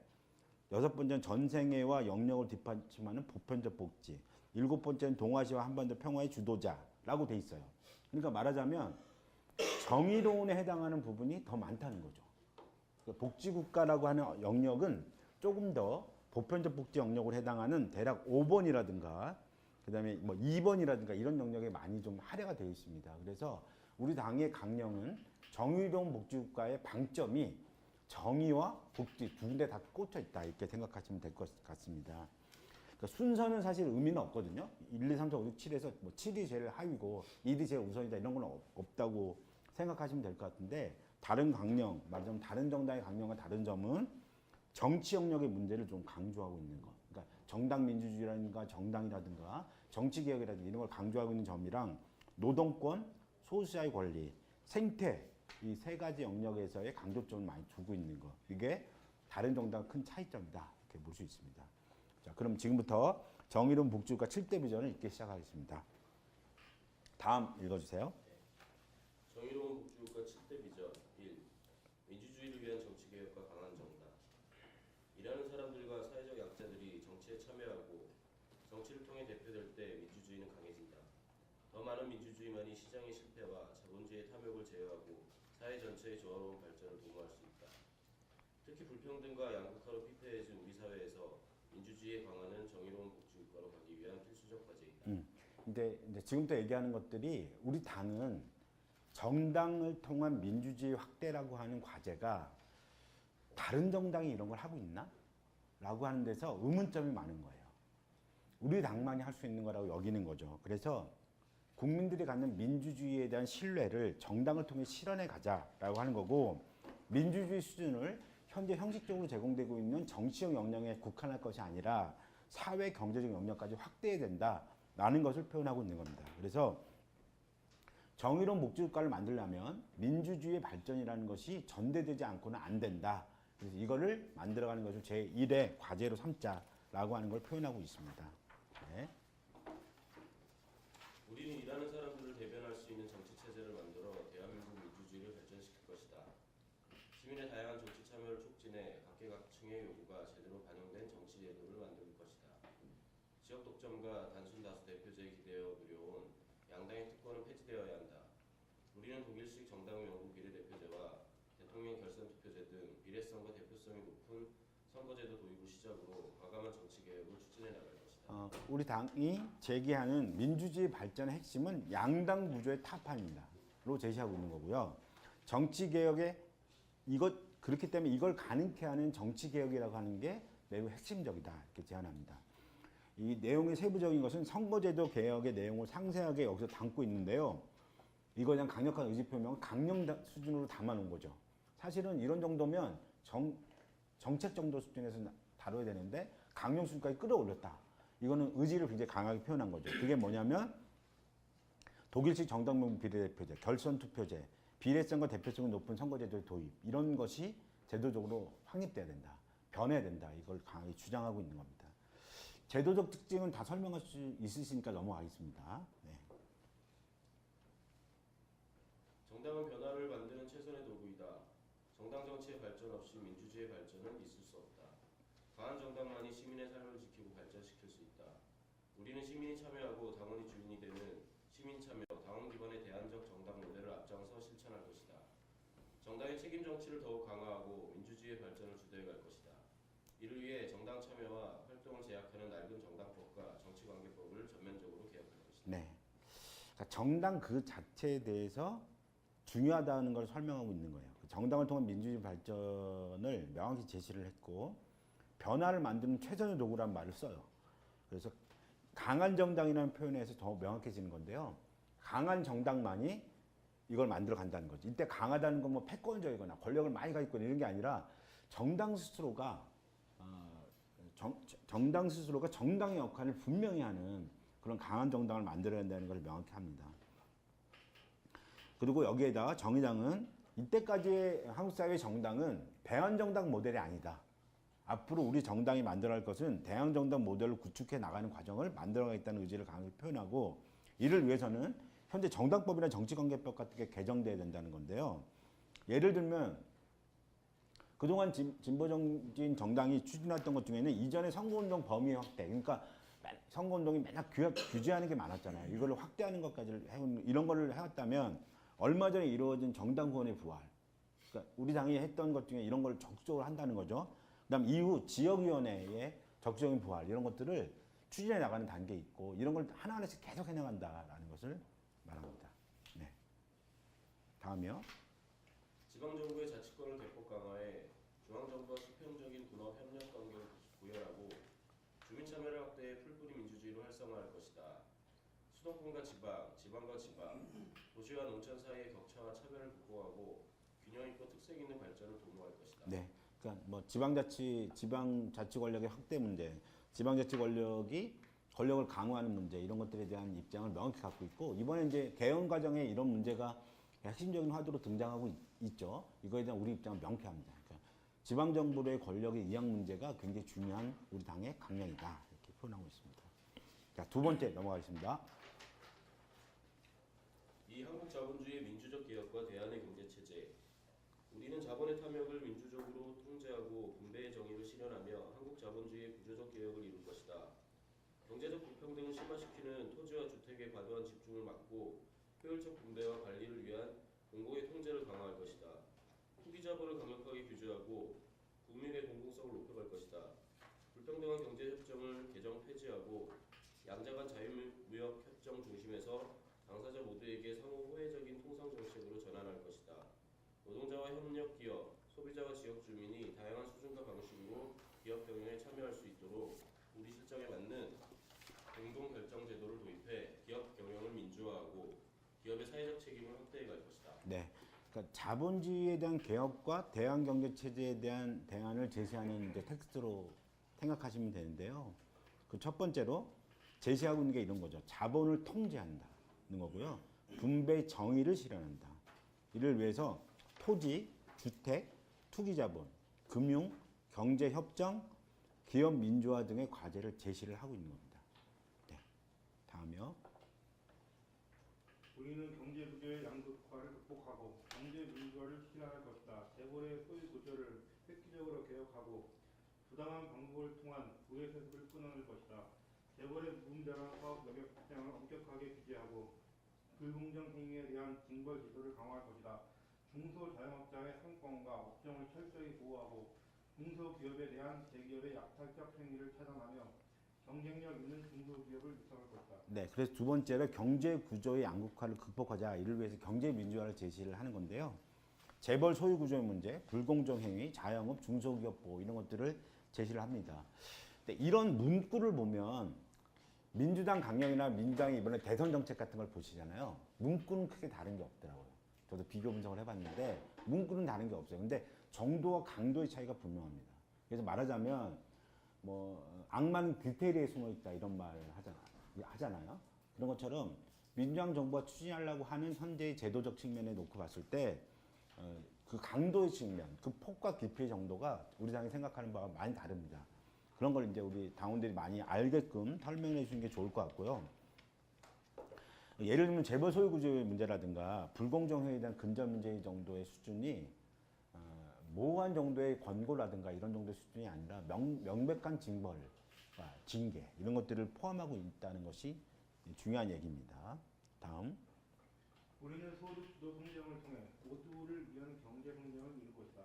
여섯 번째는 전생애와 영역을 뒷받침하는 보편적 복지. 일곱 번째는 동아시아와 한반도 평화의 주도자라고 돼 있어요. 그러니까 말하자면 정의로운에 해당하는 부분이 더 많다는 거죠. 복지국가라고 하는 영역은 조금 더 보편적 복지 영역으로 해당하는 대략 5번이라든가 그다음에 뭐 2번이라든가 이런 영역에 많이 좀 할애가 되어 있습니다. 그래서 우리 당의 강령은 정의로운 복지국가의 방점이 정의와 복지 두 군데 다 꽂혀 있다 이렇게 생각하시면 될 것 같습니다. 그러니까 순서는 사실 의미는 없거든요. 1, 2, 3, 4, 5, 6, 7에서 뭐 7이 제일 하위고 1이 제일 우선이다 이런 건 없다고 생각하시면 될 것 같은데, 다른 강령, 말하자면 다른 정당의 강령과 다른 점은 정치 영역의 문제를 좀 강조하고 있는 것. 그러니까 정당 민주주의라든가 정당이라든가 정치개혁이라든가 이런 걸 강조하고 있는 점이랑 노동권, 소수자의 권리, 생태 이 세 가지 영역에서의 강조점을 많이 두고 있는 것. 이게 다른 정당의 큰 차이점이다 이렇게 볼 수 있습니다. 자, 그럼 지금부터 정의로운 복지국가 7대 비전을 읽기 시작하겠습니다. 다음 읽어주세요. 정의로운 복지국가 7대 비전 1. 민주주의를 위한 정치개혁과 강한 정당. 일하는 사람들과 사회적 약자들이 정치에 참여하고 정치를 통해 대표될 때 민주주의는 강해진다. 더 많은 민주주의만이 시장의 실패와 자본주의의 탐욕을 제어하고 사회 전체의 조화로운 발전을 도모할 수 있다. 특히 불평등과 양극화로 피폐해진 우리 사회에서 민주주의의 강화는 정의로운 복지국가로 가기 위한 필수적 과제이다. 이제 지금부터 얘기하는 것들이 우리 당은 정당을 통한 민주주의 확대라고 하는 과제가 다른 정당이 이런 걸 하고 있나? 라고 하는 데서 의문점이 많은 거예요. 우리 당만이 할 수 있는 거라고 여기는 거죠. 그래서 국민들이 갖는 민주주의에 대한 신뢰를 정당을 통해 실현해 가자라고 하는 거고, 민주주의 수준을 현재 형식적으로 제공되고 있는 정치적 역량에 국한할 것이 아니라 사회 경제적 역량까지 확대해야 된다라는 것을 표현하고 있는 겁니다. 그래서 정의로운 목줄국가를 만들려면 민주주의의 발전이라는 것이 전대되지 않고는 안 된다. 그래서 이거를 만들어가는 것을 제1의 과제로 삼자라고 하는 걸 표현하고 있습니다. 네. 우리는 일하는 사람들을 대변할 수 있는 정치 체제를 만들어 대한민국 민주주의를 발전시킬 것이다. 시민의 다양한 정치 참여를 촉진해 각계각층의 요구가 제대로 반영된 정치 제도를 만들 것이다. 지역 독점과 단순 다수 대표제에 기대어 누려온 양당의 특권은 폐지되어야 한다. 우리는 독일식 정당 명부 비례대표제와 대통령 결선 투표제 등 비례성과 대표성이 높은 선거제도 도입을 시작으로 과감한 정치 개혁을 추진해 나갈 것이다. 우리 당이 제기하는 민주주의 발전의 핵심은 양당 구조의 타파입니다.로 제시하고 있는 거고요. 정치 개혁에 그렇기 때문에 이걸 가능케 하는 정치 개혁이라고 하는 게 매우 핵심적이다 이렇게 제안합니다. 이 내용의 세부적인 것은 선거제도 개혁의 내용을 상세하게 여기서 담고 있는데요. 이거 그냥 강력한 의지 표명을 강령 수준으로 담아놓은 거죠. 사실은 이런 정도면 정책 정도 수준에서 다뤄야 되는데 강령 수준까지 끌어올렸다. 이거는 의지를 굉장히 강하게 표현한 거죠. 그게 뭐냐면 독일식 정당명 비례대표제, 결선 투표제, 비례성과 대표성이 높은 선거제도 도입 이런 것이 제도적으로 확립돼야 된다. 변해야 된다. 이걸 강하게 주장하고 있는 겁니다. 제도적 특징은 다 설명할 수 있으시니까 넘어가겠습니다. 네. 정당은 변화를 만드는 최선의 도구이다. 정당 정치의 발전 없이 민주주의의 발전은 있을 수 없다. 강한 정당만이 시민의 삶을 지키고 발전시킬 수 있다. 우리는 시민이 참여하고 당원이 주인이 되는 시민 참여, 당원 기반의 대안적 정당 모델을 앞장서 실천할 것이다. 정당의 책임 정치를 더욱 강화하고 민주주의의 발전을 주도해 갈 것이다. 이를 위해 정당 참여와 활동을 제약하는 낡은 정당법과 정치관계법을 전면적으로 개혁할 것이다. 네. 그러니까 정당 그 자체에 대해서 중요하다는 걸 설명하고 있는 거예요. 정당을 통한 민주주의 발전을 명확히 제시를 했고 변화를 만드는 최선의 도구라는 말을 써요. 그래서 강한 정당이라는 표현에서 더 명확해지는 건데요. 강한 정당만이 이걸 만들어 간다는 거죠. 이때 강하다는 건 뭐 패권적이거나 권력을 많이 가지고 이런 게 아니라 정당 스스로가 정당의 역할을 분명히 하는 그런 강한 정당을 만들어야 한다는 걸 명확히 합니다. 그리고 여기에다가 정의당은 이때까지의 한국 사회의 정당은 배헌정당 모델이 아니다. 앞으로 우리 정당이 만들어갈 것은 대항정당 모델을 구축해 나가는 과정을 만들어가겠다는 의지를 강하게 표현하고 이를 위해서는 현재 정당법이나 정치관계법 같은 게 개정돼야 된다는 건데요. 예를 들면 그동안 진보적인 정당이 추진했던 것 중에는 이전에 선거운동 범위 확대, 그러니까 선거운동이 맨날 규제하는 게 많았잖아요. 이걸 확대하는 것까지 이런 거를 해왔다면 얼마 전에 이루어진 정당 후원의 부활, 그러니까 우리 당이 했던 것 중에 이런 걸 적극적으로 한다는 거죠. 그다음 이후 지역위원회의 적극적인 부활 이런 것들을 추진해 나가는 단계에 있고 이런 걸 하나하나씩 계속 해나간다라는 것을 말합니다. 네. 다음이요. 지방정부의 자치권을 대폭 강화해 중앙정부와 수평적인 분업 협력 관계를 구현하고 주민 참여를 확대해 풀뿌리 민주주의로 활성화할 것이다. 수도권과 지방, 지방과 지방, 도시와 농촌 사이의 격차와 차별을 극복하고 균형 있고 특색 있는 발전을 도모할 것이다. 네. 그러니까 뭐 지방자치 권력의 확대 문제, 지방자치 권력을 강화하는 문제 이런 것들에 대한 입장을 명확히 갖고 있고 이번에 이제 개헌 과정에 이런 문제가 핵심적인 화두로 등장하고 있죠. 이거에 대한 우리 입장은 명쾌합니다. 그러니까 지방정부의 권력의 이양 문제가 굉장히 중요한 우리 당의 강령이다 이렇게 표현하고 있습니다. 자, 두 번째 넘어가겠습니다. 이 한국 자본주의의 민주적 개혁과 대안의 경제 체제. 우리는 자본의 탐욕을 민주적으로 통제하고 분배의 정의를 실현하며 한국 자본주의의 구조적 개혁을 이룰 것이다. 경제적 불평등을 심화시키는 토지와 주택의 과도한 집중을 막고 효율적 분배와 관리를 위한 공공의 통제를 강화할 것이다. 후기 자본을 강력하게 규제하고 국민의 공공성을 높여갈 것이다. 불평등한 경제 협정을 개정 폐지하고 양자 간 자유무역 협정 중심에서 당사자 모두에게 상호 호혜적인 통상 정책으로 전환할 것이다. 노동자와 협력 기업, 소비자와 지역 주민이 다양한 수준과 방식으로 기업 경영에 참여할 수 있도록 우리 실정에 맞는 공동 결정 제도를 도입해 기업 경영을 민주화하고 기업의 사회적 책임을 확대해 갈 것이다. 네. 그러니까 자본주의에 대한 개혁과 대환 경제 체제에 대한 대안을 제시하는 이제 텍스트로 생각하시면 되는데요. 그 첫 번째로 제시하고 있는 게 이런 거죠. 자본을 통제한다는 거고요. 분배 정의를 실현한다. 이를 위해서 토지, 주택, 투기자본, 금융, 경제협정, 기업 민주화 등의 과제를 제시를 하고 있는 겁니다. 네. 다음이요. 우리는 경제 구조의 양극화를 극복하고 경제 민주화를 실현할 것이다. 재벌의 소유 구조를 획기적으로 개혁하고 부당한 방법을 통한 부의 세습을 끊어낼 것이다. 재벌의 무분별한 사업 영역 확장을 엄격하게 규제하고 불공정 행위에 대한 징벌 제도를 강화할 것이다. 중소자영업자의 상권과 업종을 철저히 보호하고 중소기업에 대한 대기업의 약탈적 행위를 차단하며 경쟁력 있는 중소기업을 육성할 것이다. 네, 그래서 두 번째로 경제 구조의 양극화를 극복하자. 이를 위해서 경제 민주화를 제시를 하는 건데요. 재벌 소유 구조의 문제, 불공정 행위, 자영업, 중소기업 보호 이런 것들을 제시를 합니다. 근데 이런 문구를 보면 민주당 강령이나 민주당이 이번에 대선 정책 같은 걸 보시잖아요. 문구는 크게 다른 게 없더라고요. 저도 비교 분석을 해봤는데 문구는 다른 게 없어요. 근데 정도와 강도의 차이가 분명합니다. 그래서 말하자면 뭐 악마는 디테일에 숨어 있다 이런 말을 하잖아요. 그런 것처럼 민주당 정부가 추진하려고 하는 현재의 제도적 측면에 놓고 봤을 때 그 강도의 측면, 그 폭과 깊이의 정도가 우리 당이 생각하는 바와 많이 다릅니다. 그런 걸 이제 우리 당원들이 많이 알게끔 설명해 주는 게 좋을 것 같고요. 예를 들면 재벌 소유 구조의 문제라든가 불공정 행위에 대한 근절 문제 정도의 수준이 모호한 정도의 권고라든가 이런 정도의 수준이 아니라 명백한 징벌과 징계 이런 것들을 포함하고 있다는 것이 중요한 얘기입니다. 다음. 우리는 소득주도 성장을 통해 모두를 위한 경제 성장을 이룰 것이다.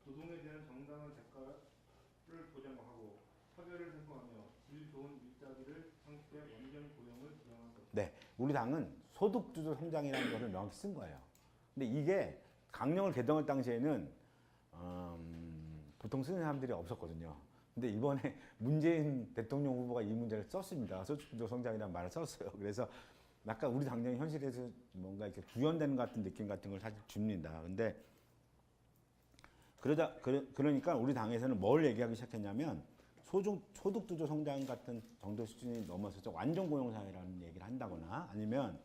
노동에 대한 정당한 대가를 보장하고 차별을 해소하며 질 좋은 일자리를 창출해 완전 고용을 지향할 것이다. 네, 우리 당은 소득주도 성장이라는 것을 명확히 쓴 거예요. 근데 이게 강령을 개정할 당시에는 보통 쓰는 사람들이 없었거든요. 근데 이번에 문재인 대통령 후보가 이 문제를 썼습니다. 소득주도 성장이라는 말을 썼어요. 그래서 약간 우리 당장이 현실에서 뭔가 이렇게 구현되는 것 같은 느낌 같은 걸 사실 줍니다. 근데 그러니까 우리 당에서는 뭘 얘기하기 시작했냐면 소득주도 성장 같은 정도 수준이 넘어서서 완전 고용사회라는 얘기를 한다거나 아니면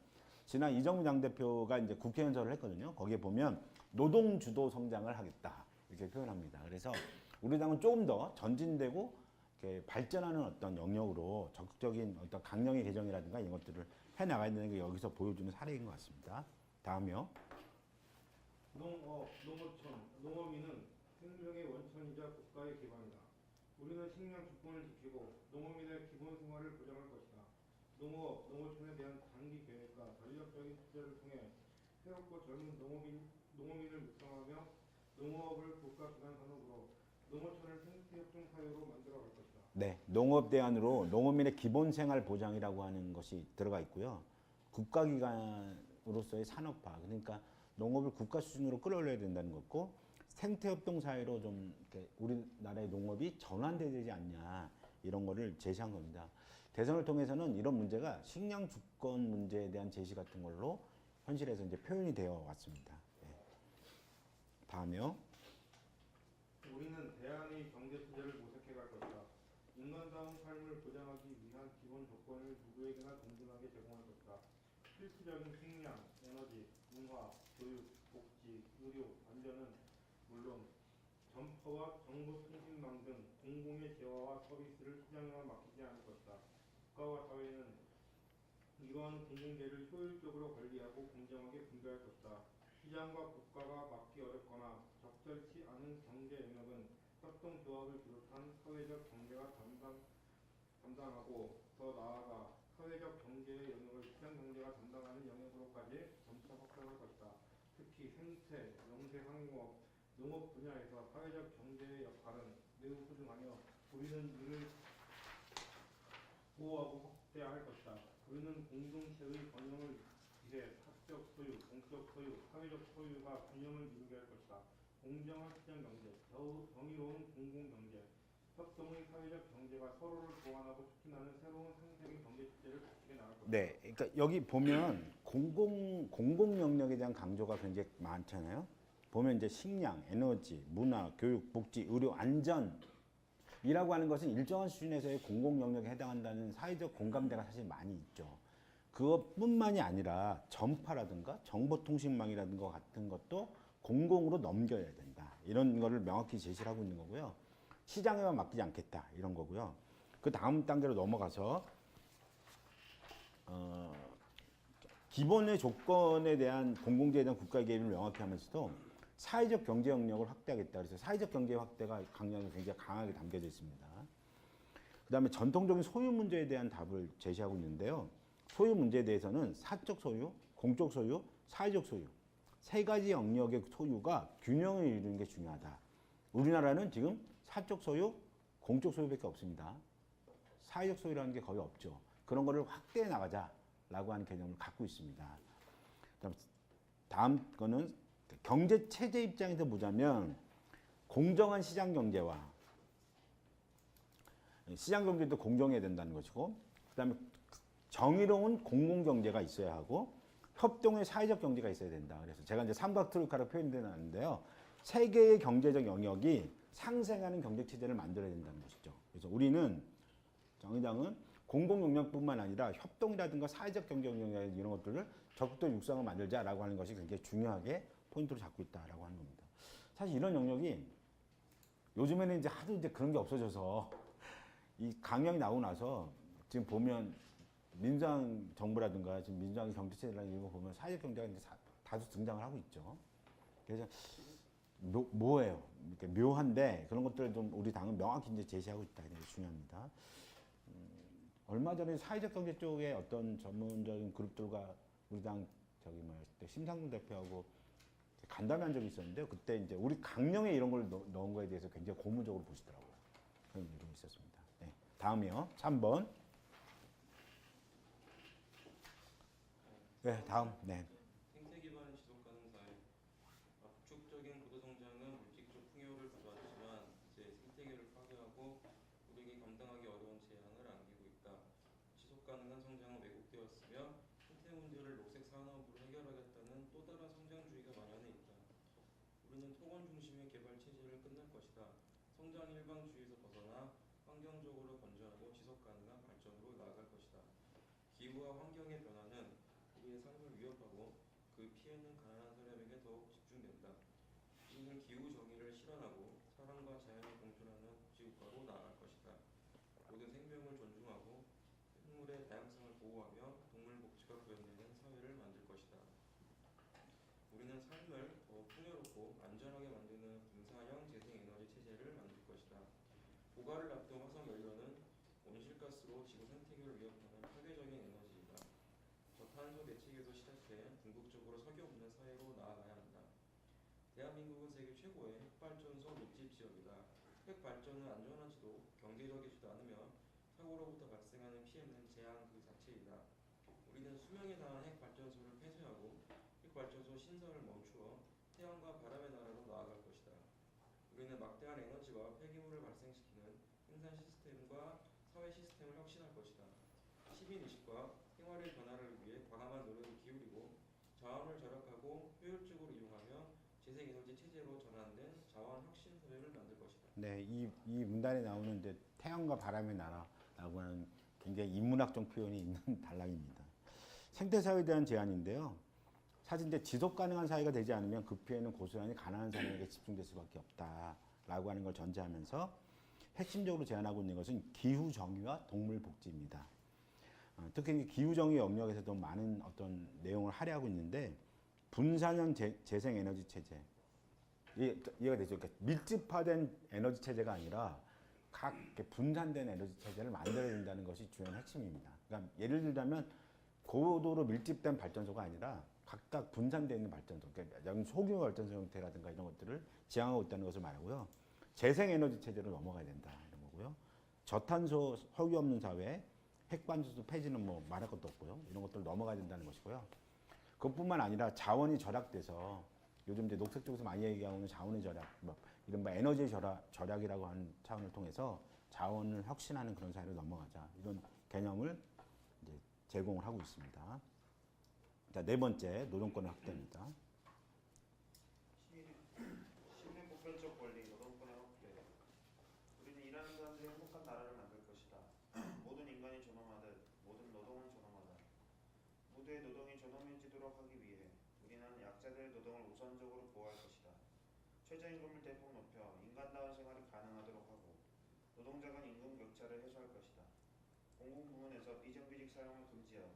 지난 이정미 당대표가 이제 국회 연설을 했거든요. 거기에 보면 노동주도 성장을 하겠다 이렇게 표현합니다. 그래서 우리 당은 조금 더 전진되고 이렇게 발전하는 어떤 영역으로 적극적인 어떤 강령의 개정이라든가 이런 것들을 해나가야 되는 게 여기서 보여주는 사례인 것 같습니다. 다음이요. 농어촌, 농어민은 생명의 원천이자 국가의 기반이다. 우리는 식량 주권을 지키고 농어민의 기본 생활을 보장할 것이다. 농어촌에 대한 장기 계획과 전략적인 투자를 통해 새롭고 젊은 농어민을 육성하며 농업을 국가 기반 산업으로 농어촌을 생태협동 사회로 만들어갈 것이다. 네, 농업 대안으로 농어민의 기본 생활 보장이라고 하는 것이 들어가 있고요. 국가기관으로서의 산업화, 그러니까 농업을 국가 수준으로 끌어올려야 된다는 거고, 생태협동 사회로 좀 이렇게 우리나라의 농업이 전환되지 않냐 이런 거를 제시한 겁니다. 대선을 통해서는 이런 문제가 식량 주권 문제에 대한 제시 같은 걸로 현실에서 이제 표현이 되어 왔습니다. 네. 다음이요. 우리는 대안의 경제 투자를 모색해 갈 것이다. 인간다운 삶을 보장하기 위한 기본 조건을 누구에게나 동등하게 제공할 것이다. 필수적인 식량, 에너지, 문화, 교육, 복지, 의료, 안전은 물론 전파와 정보 통신망 등 공공의 재화와 서비스를 시장에만 맡기지 않을 것이다. 국가와 사회는 이러한 공공재를 효율적으로 관리하고 공정하게 분배할 것이다. 시장과 국가가 맡기 어렵거나 적절치 않은 경제 영역은 협동조합을 비롯한 사회적 경제가 담당하고 더 나아가 사회적 경제의 영역을 시장경제가 담당하는 영역으로까지 점차 확장할 것이다. 특히 생태, 영세항공업, 농업 분야에서 사회적 경제의 역할은 매우 소중하며 우리는 이를 보호하고 확대해야 할 것이다. 우리는 공동체의 번영을 위해 사적 소유, 공적 소유, 사회적 소유가 균형을 이루게 할 것이다. 공정한 시장 경제, 정의로운 공공 경제, 협동의 사회적 경제가 서로를 보완하고 촉진하는 새로운 상생의 경제 체제를 구축해 나갈 것이다. 네, 그러니까 여기 보면 공공 영역에 대한 강조가 굉장히 많잖아요. 보면 이제 식량, 에너지, 문화, 교육, 복지, 의료, 안전이라고 하는 것은 일정한 수준에서의 공공 영역에 해당한다는 사회적 공감대가 사실 많이 있죠. 그것뿐만이 아니라 전파라든가 정보통신망이라든가 같은 것도 공공으로 넘겨야 된다. 이런 거를 명확히 제시를 하고 있는 거고요. 시장에만 맡기지 않겠다. 이런 거고요. 그 다음 단계로 넘어가서 기본의 조건에 대한 공공재에 대한 국가의 개입을 명확히 하면서도 사회적 경제 영역을 확대하겠다. 그래서 사회적 경제 확대가 강령이 굉장히 강하게 담겨져 있습니다. 그 다음에 전통적인 소유 문제에 대한 답을 제시하고 있는데요. 소유 문제에 대해서는 사적 소유, 공적 소유, 사회적 소유 세 가지 영역의 소유가 균형을 이루는 게 중요하다. 우리나라는 지금 사적 소유, 공적 소유밖에 없습니다. 사회적 소유라는 게 거의 없죠. 그런 거를 확대해 나가자라고 하는 개념을 갖고 있습니다. 다음 거는 경제 체제 입장에서 보자면 공정한 시장 경제와 시장 경제도 공정해야 된다는 것이고, 그다음에 정의로운 공공 경제가 있어야 하고 협동의 사회적 경제가 있어야 된다. 그래서 제가 이제 삼각트로이카로 표현되는데요. 세 개의 경제적 영역이 상생하는 경제 체제를 만들어야 된다는 것이죠. 그래서 우리는 정의당은 공공 영역뿐만 아니라 협동이라든가 사회적 경제 영역 이런 것들을 적극적 육성을 만들자라고 하는 것이 굉장히 중요하게 포인트로 잡고 있다라고 하는 겁니다. 사실 이런 영역이 요즘에는 이제 하도 이제 그런 게 없어져서 이 강령이 나오고 나서 지금 보면 민주당 정부라든가 지금 민주당 경제 체제라는 이런 거 보면 사회적 경제가 이제 다수 등장을 하고 있죠. 그래서 뭐예요? 이렇게 묘한데 그런 것들을 좀 우리 당은 명확히 이제 제시하고 있다. 이게 중요합니다. 얼마 전에 사회적 경제 쪽에 어떤 전문적인 그룹들과 우리 당 심상정 대표하고 간담회 한 적이 있었는데요. 그때 이제 우리 강령에 이런 걸 넣은 거에 대해서 굉장히 고무적으로 보시더라고요. 그런 일이 있었습니다. 네. 다음이요. 3번. 네, 다음. 네. 생태 기반의 지속 가능 사회. 압축적인 고도 성장은 물질적 풍요를 주도하지만 이제 생태계를 파괴하고 우리에게 감당하기 어려운 재앙을 안기고 있다. 지속 가능한 성장은 왜곡되었으며 생태 문제를 녹색 산업으로 해결하겠다는 또 다른 성장주의가 만연해 있다. 우리는 토건 중심의 개발 체제를 끝낼 것이다. 성장 일방주의에서 벗어나 환경적으로 건전하고 지속 가능한 발전으로 나아갈 것이다. 기후와 환경의 변화는 우리의 삶을 위협하고 그 피해는 가난한 사람에게 더욱 집중된다. 우리는 기후 정의를 실현하고 사람과 자연이 공존하는 지구과로 나아갈 것이다. 모든 생명을 존중하고 생물의 다양성을 보호하며 동물 복지가 구현되는 사회를 만들 것이다. 우리는 삶을 더 풍요롭고 안전하게 만드는 분사형 재생에너지 체제를 만들 것이다. 고가를 앞둔 화석 연료는 온실가스로 지구 생태계를 위협하는 파괴적인 에너지이다. 저탄소 대책에서 시작해 궁극적으로 석유 없는 사회로 나아가야 한다. 대한민국은 세계 최고의 핵발전소 밀집 지역이다. 핵발전은 안전하지도 경제적이지도 않으며 사고로부터 발생하는 피해는 재앙 그 자체이다. 우리는 수명에 달한 핵발전소를 폐쇄하고 핵발전소 신설을 멈추어 태양과 바람의 나라로 나아갈 것이다. 우리는 막대한 에너지와 폐기물을 발생시키는 생산 시스템과 사회 시스템을 혁신할 것이다. 시민의식과 생활의 변화를 위해 과감한 노력을 기울이고 자원을 절약하고 효율적으로 이용하며 재생에너지 체제로 전환된 자원 혁신 사회를 만들 것이다. 네, 이 문단에 나오는 이제 태양과 바람의 나라라고 하는 굉장히 인문학적 표현이 있는 단락입니다. 생태사회에 대한 제안인데요. 사실 이제 지속 가능한 사회가 되지 않으면 그 피해는 고스란히 가난한 사람에게 집중될 수밖에 없다라고 하는 걸 전제하면서 핵심적으로 제안하고 있는 것은 기후 정의와 동물 복지입니다. 특히 기후 정의 영역에서도 많은 어떤 내용을 할애하고 있는데 분산형 재생 에너지 체제 이해가 되죠? 그러니까 밀집화된 에너지 체제가 아니라 각 분산된 에너지 체제를 만들어야 된다는 것이 주요한 핵심입니다. 그러니까 예를 들자면 고도로 밀집된 발전소가 아니라 각각 분산되어 있는 발전소, 그러니까 소규모 발전소 형태라든가 이런 것들을 지향하고 있다는 것을 말하고요. 재생 에너지 체제로 넘어가야 된다 이런 거고요. 저탄소 석유 없는 사회, 핵반수소 폐지는 뭐 말할 것도 없고요. 이런 것들 넘어가야 된다는 것이고요. 그것뿐만 아니라 자원이 절약돼서 요즘 이제 녹색 쪽에서 많이 얘기하는 자원의 절약, 뭐 이른바 에너지 절약이라고 하는 차원을 통해서 자원을 혁신하는 그런 사회로 넘어가자 이런 개념을 이제 제공을 하고 있습니다. 자, 네 번째 노동권의 확대입니다. 시민의 보편적 권리, 노동권의 확대. 우리는 일하는 사람들이 행복한 나라를 만들 것이다. 모든 인간이 존엄하듯 모든 노동은 존엄하다. 모두의 노동이 존엄해지도록 하기 위해 우리는 약자들의 노동을 우선적으로 보호할 것이다. 최저임금을 대폭 높여 인간다운 생활이 가능하도록 하고 노동자 간 임금 격차를 해소할 것이다. 공공 부문에서 비정규직 사용을 금지하고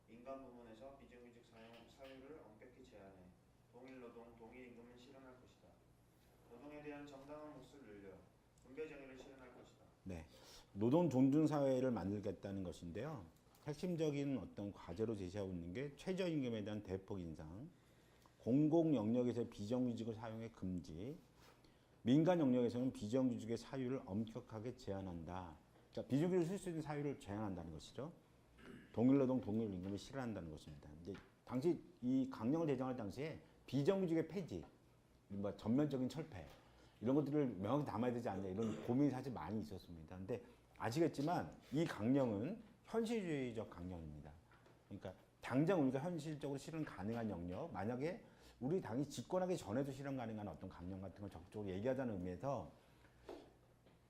민간 부문에서 비정규직 사유를 엄격히 제한해 동일 노동, 동일 임금을 실현할 것이다. 노동에 대한 정당한 몫을 늘려 분배 정의를 실현할 것이다. 네, 노동 존중 사회를 만들겠다는 것인데요. 핵심적인 어떤 과제로 제시하고 있는 게 최저임금에 대한 대폭 인상, 공공 영역에서 비정규직을 사용의 금지, 민간 영역에서는 비정규직의 사유를 엄격하게 제한한다. 그러니까 비정규직을 쓸 수 있는 사유를 제한한다는 것이죠. 동일노동, 동일임금을 실현한다는 것입니다. 이제 당시 이 강령을 제정할 당시에 비정규직의 폐지, 뭐 전면적인 철폐 이런 것들을 명확히 담아야 되지 않냐 이런 고민이 사실 많이 있었습니다. 근데 아시겠지만 이 강령은 현실주의적 강령입니다. 그러니까 당장 우리가 현실적으로 실현 가능한 영역, 만약에 우리 당이 집권하기 전에도 실현 가능한 어떤 강령 같은 걸 적극적으로 얘기하자는 의미에서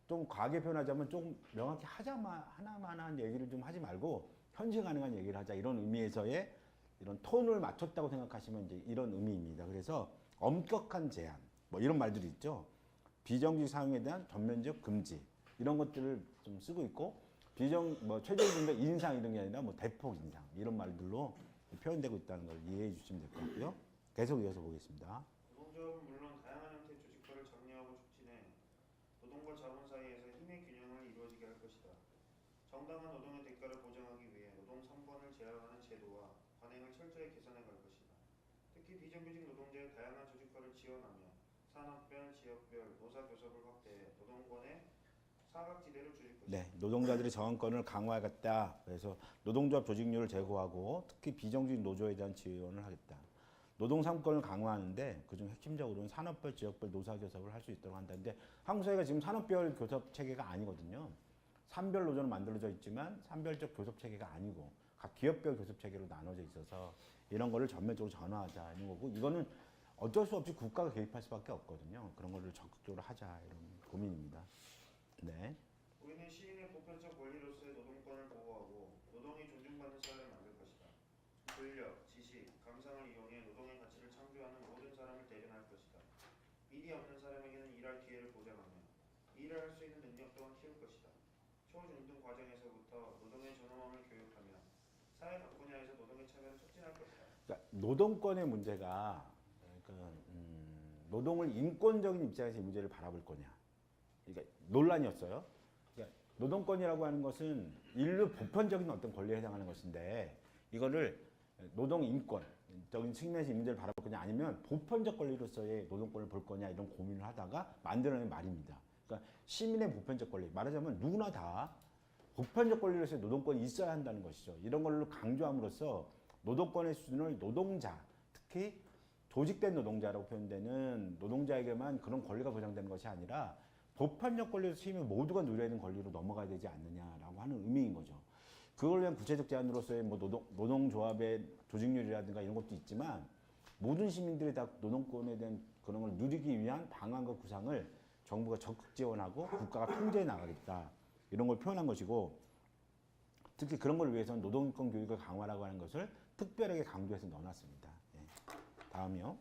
좀 과하게 표현하자면 좀 명확히 하나만한 얘기를 좀 하지 말고 현실 가능한 얘기를 하자 이런 의미에서의 이런 톤을 맞췄다고 생각하시면 이제 이런 의미입니다. 그래서 엄격한 제한 뭐 이런 말들이 있죠. 비정규직 사용에 대한 전면적 금지 이런 것들을 좀 쓰고 있고 최저임금 인상 이런 게 아니라 뭐 대폭 인상 이런 말들로 표현되고 있다는 걸 이해해 주시면 될 것 같고요. 계속 이어서 보겠습니다. 노동조합은 물론 다양한 형태의 조직화를 정리하고 촉진해 노동과 자본 사이에서 힘의 균형을 이루어지게 할 것이다. 정당한 노동의 대가를 보장하기 위해 노동 3번을 제한하는 제도와 관행을 철저히 개선해 갈 것이다. 특히 비정규직 노동자의 다양한 조직화를 지원하며 산업별, 지역별, 노사교섭을 확대해 노동권의 사각지대를 줄일 것이다. 네, 노동자들의 저항권을 강화하겠다. 그래서 노동조합 조직률을 제고하고 특히 비정규직 노조에 대한 지원을 하겠다. 노동 3권을 강화하는데 그중 핵심적으로는 산업별, 지역별 노사교섭을 할 수 있도록 한다는데 한국 사회가 지금 산업별 교섭 체계가 아니거든요. 산별 노조는 만들어져 있지만 산별적 교섭 체계가 아니고 각 기업별 교섭 체계로 나눠져 있어서 이런 거를 전면적으로 전환하자 이런 거고 이거는 어쩔 수 없이 국가가 개입할 수밖에 없거든요. 그런 거를 적극적으로 하자 이런 고민입니다. 네. 우리는 시민의 보편적 권리로서의 노동권을 보호하고 노동이 존중받는 사회를 만들 것이다. 권력, 지식, 감상을 이용해 노동의 가치를 창조하는 모든 사람을 대변할 것이다. 일이 없는 사람에게는 일할 기회를 보장하며 일을 할 수 있는 능력 또한 키울 것이다. 초중등 과정에서부터 노동의 존엄함을 교육하며 사회 각 분야에서 노동의 참여를 촉진할 것이다. 그러니까 노동권의 문제가 그러니까 노동을 인권적인 입장에서 이 문제를 바라볼 거냐. 그러니까 논란이었어요. 그러니까 노동권이라고 하는 것은 인류 보편적인 어떤 권리에 해당하는 것인데 이거를 노동 인권적인 측면에서 이 문제를 바라볼 거냐 아니면 보편적 권리로서의 노동권을 볼 거냐 이런 고민을 하다가 만들어낸 말입니다. 그러니까 시민의 보편적 권리 말하자면 누구나 다 보편적 권리로서의 노동권이 있어야 한다는 것이죠. 이런 걸로 강조함으로써 노동권의 수준을 노동자 특히 조직된 노동자라고 표현되는 노동자에게만 그런 권리가 보장되는 것이 아니라 보편적 권리로 시민 모두가 누려야 되는 권리로 넘어가야 되지 않느냐라고 하는 의미인 거죠. 그걸 위한 구체적 제안으로서의 뭐 노동조합의 조직률이라든가 이런 것도 있지만 모든 시민들이 다 노동권에 대한 그런 걸 누리기 위한 방안과 구상을 정부가 적극 지원하고 국가가 통제해 나가겠다. 이런 걸 표현한 것이고 특히 그런 걸 위해서는 노동권 교육을 강화라고 하는 것을 특별하게 강조해서 넣어놨습니다. 예. 다음이요.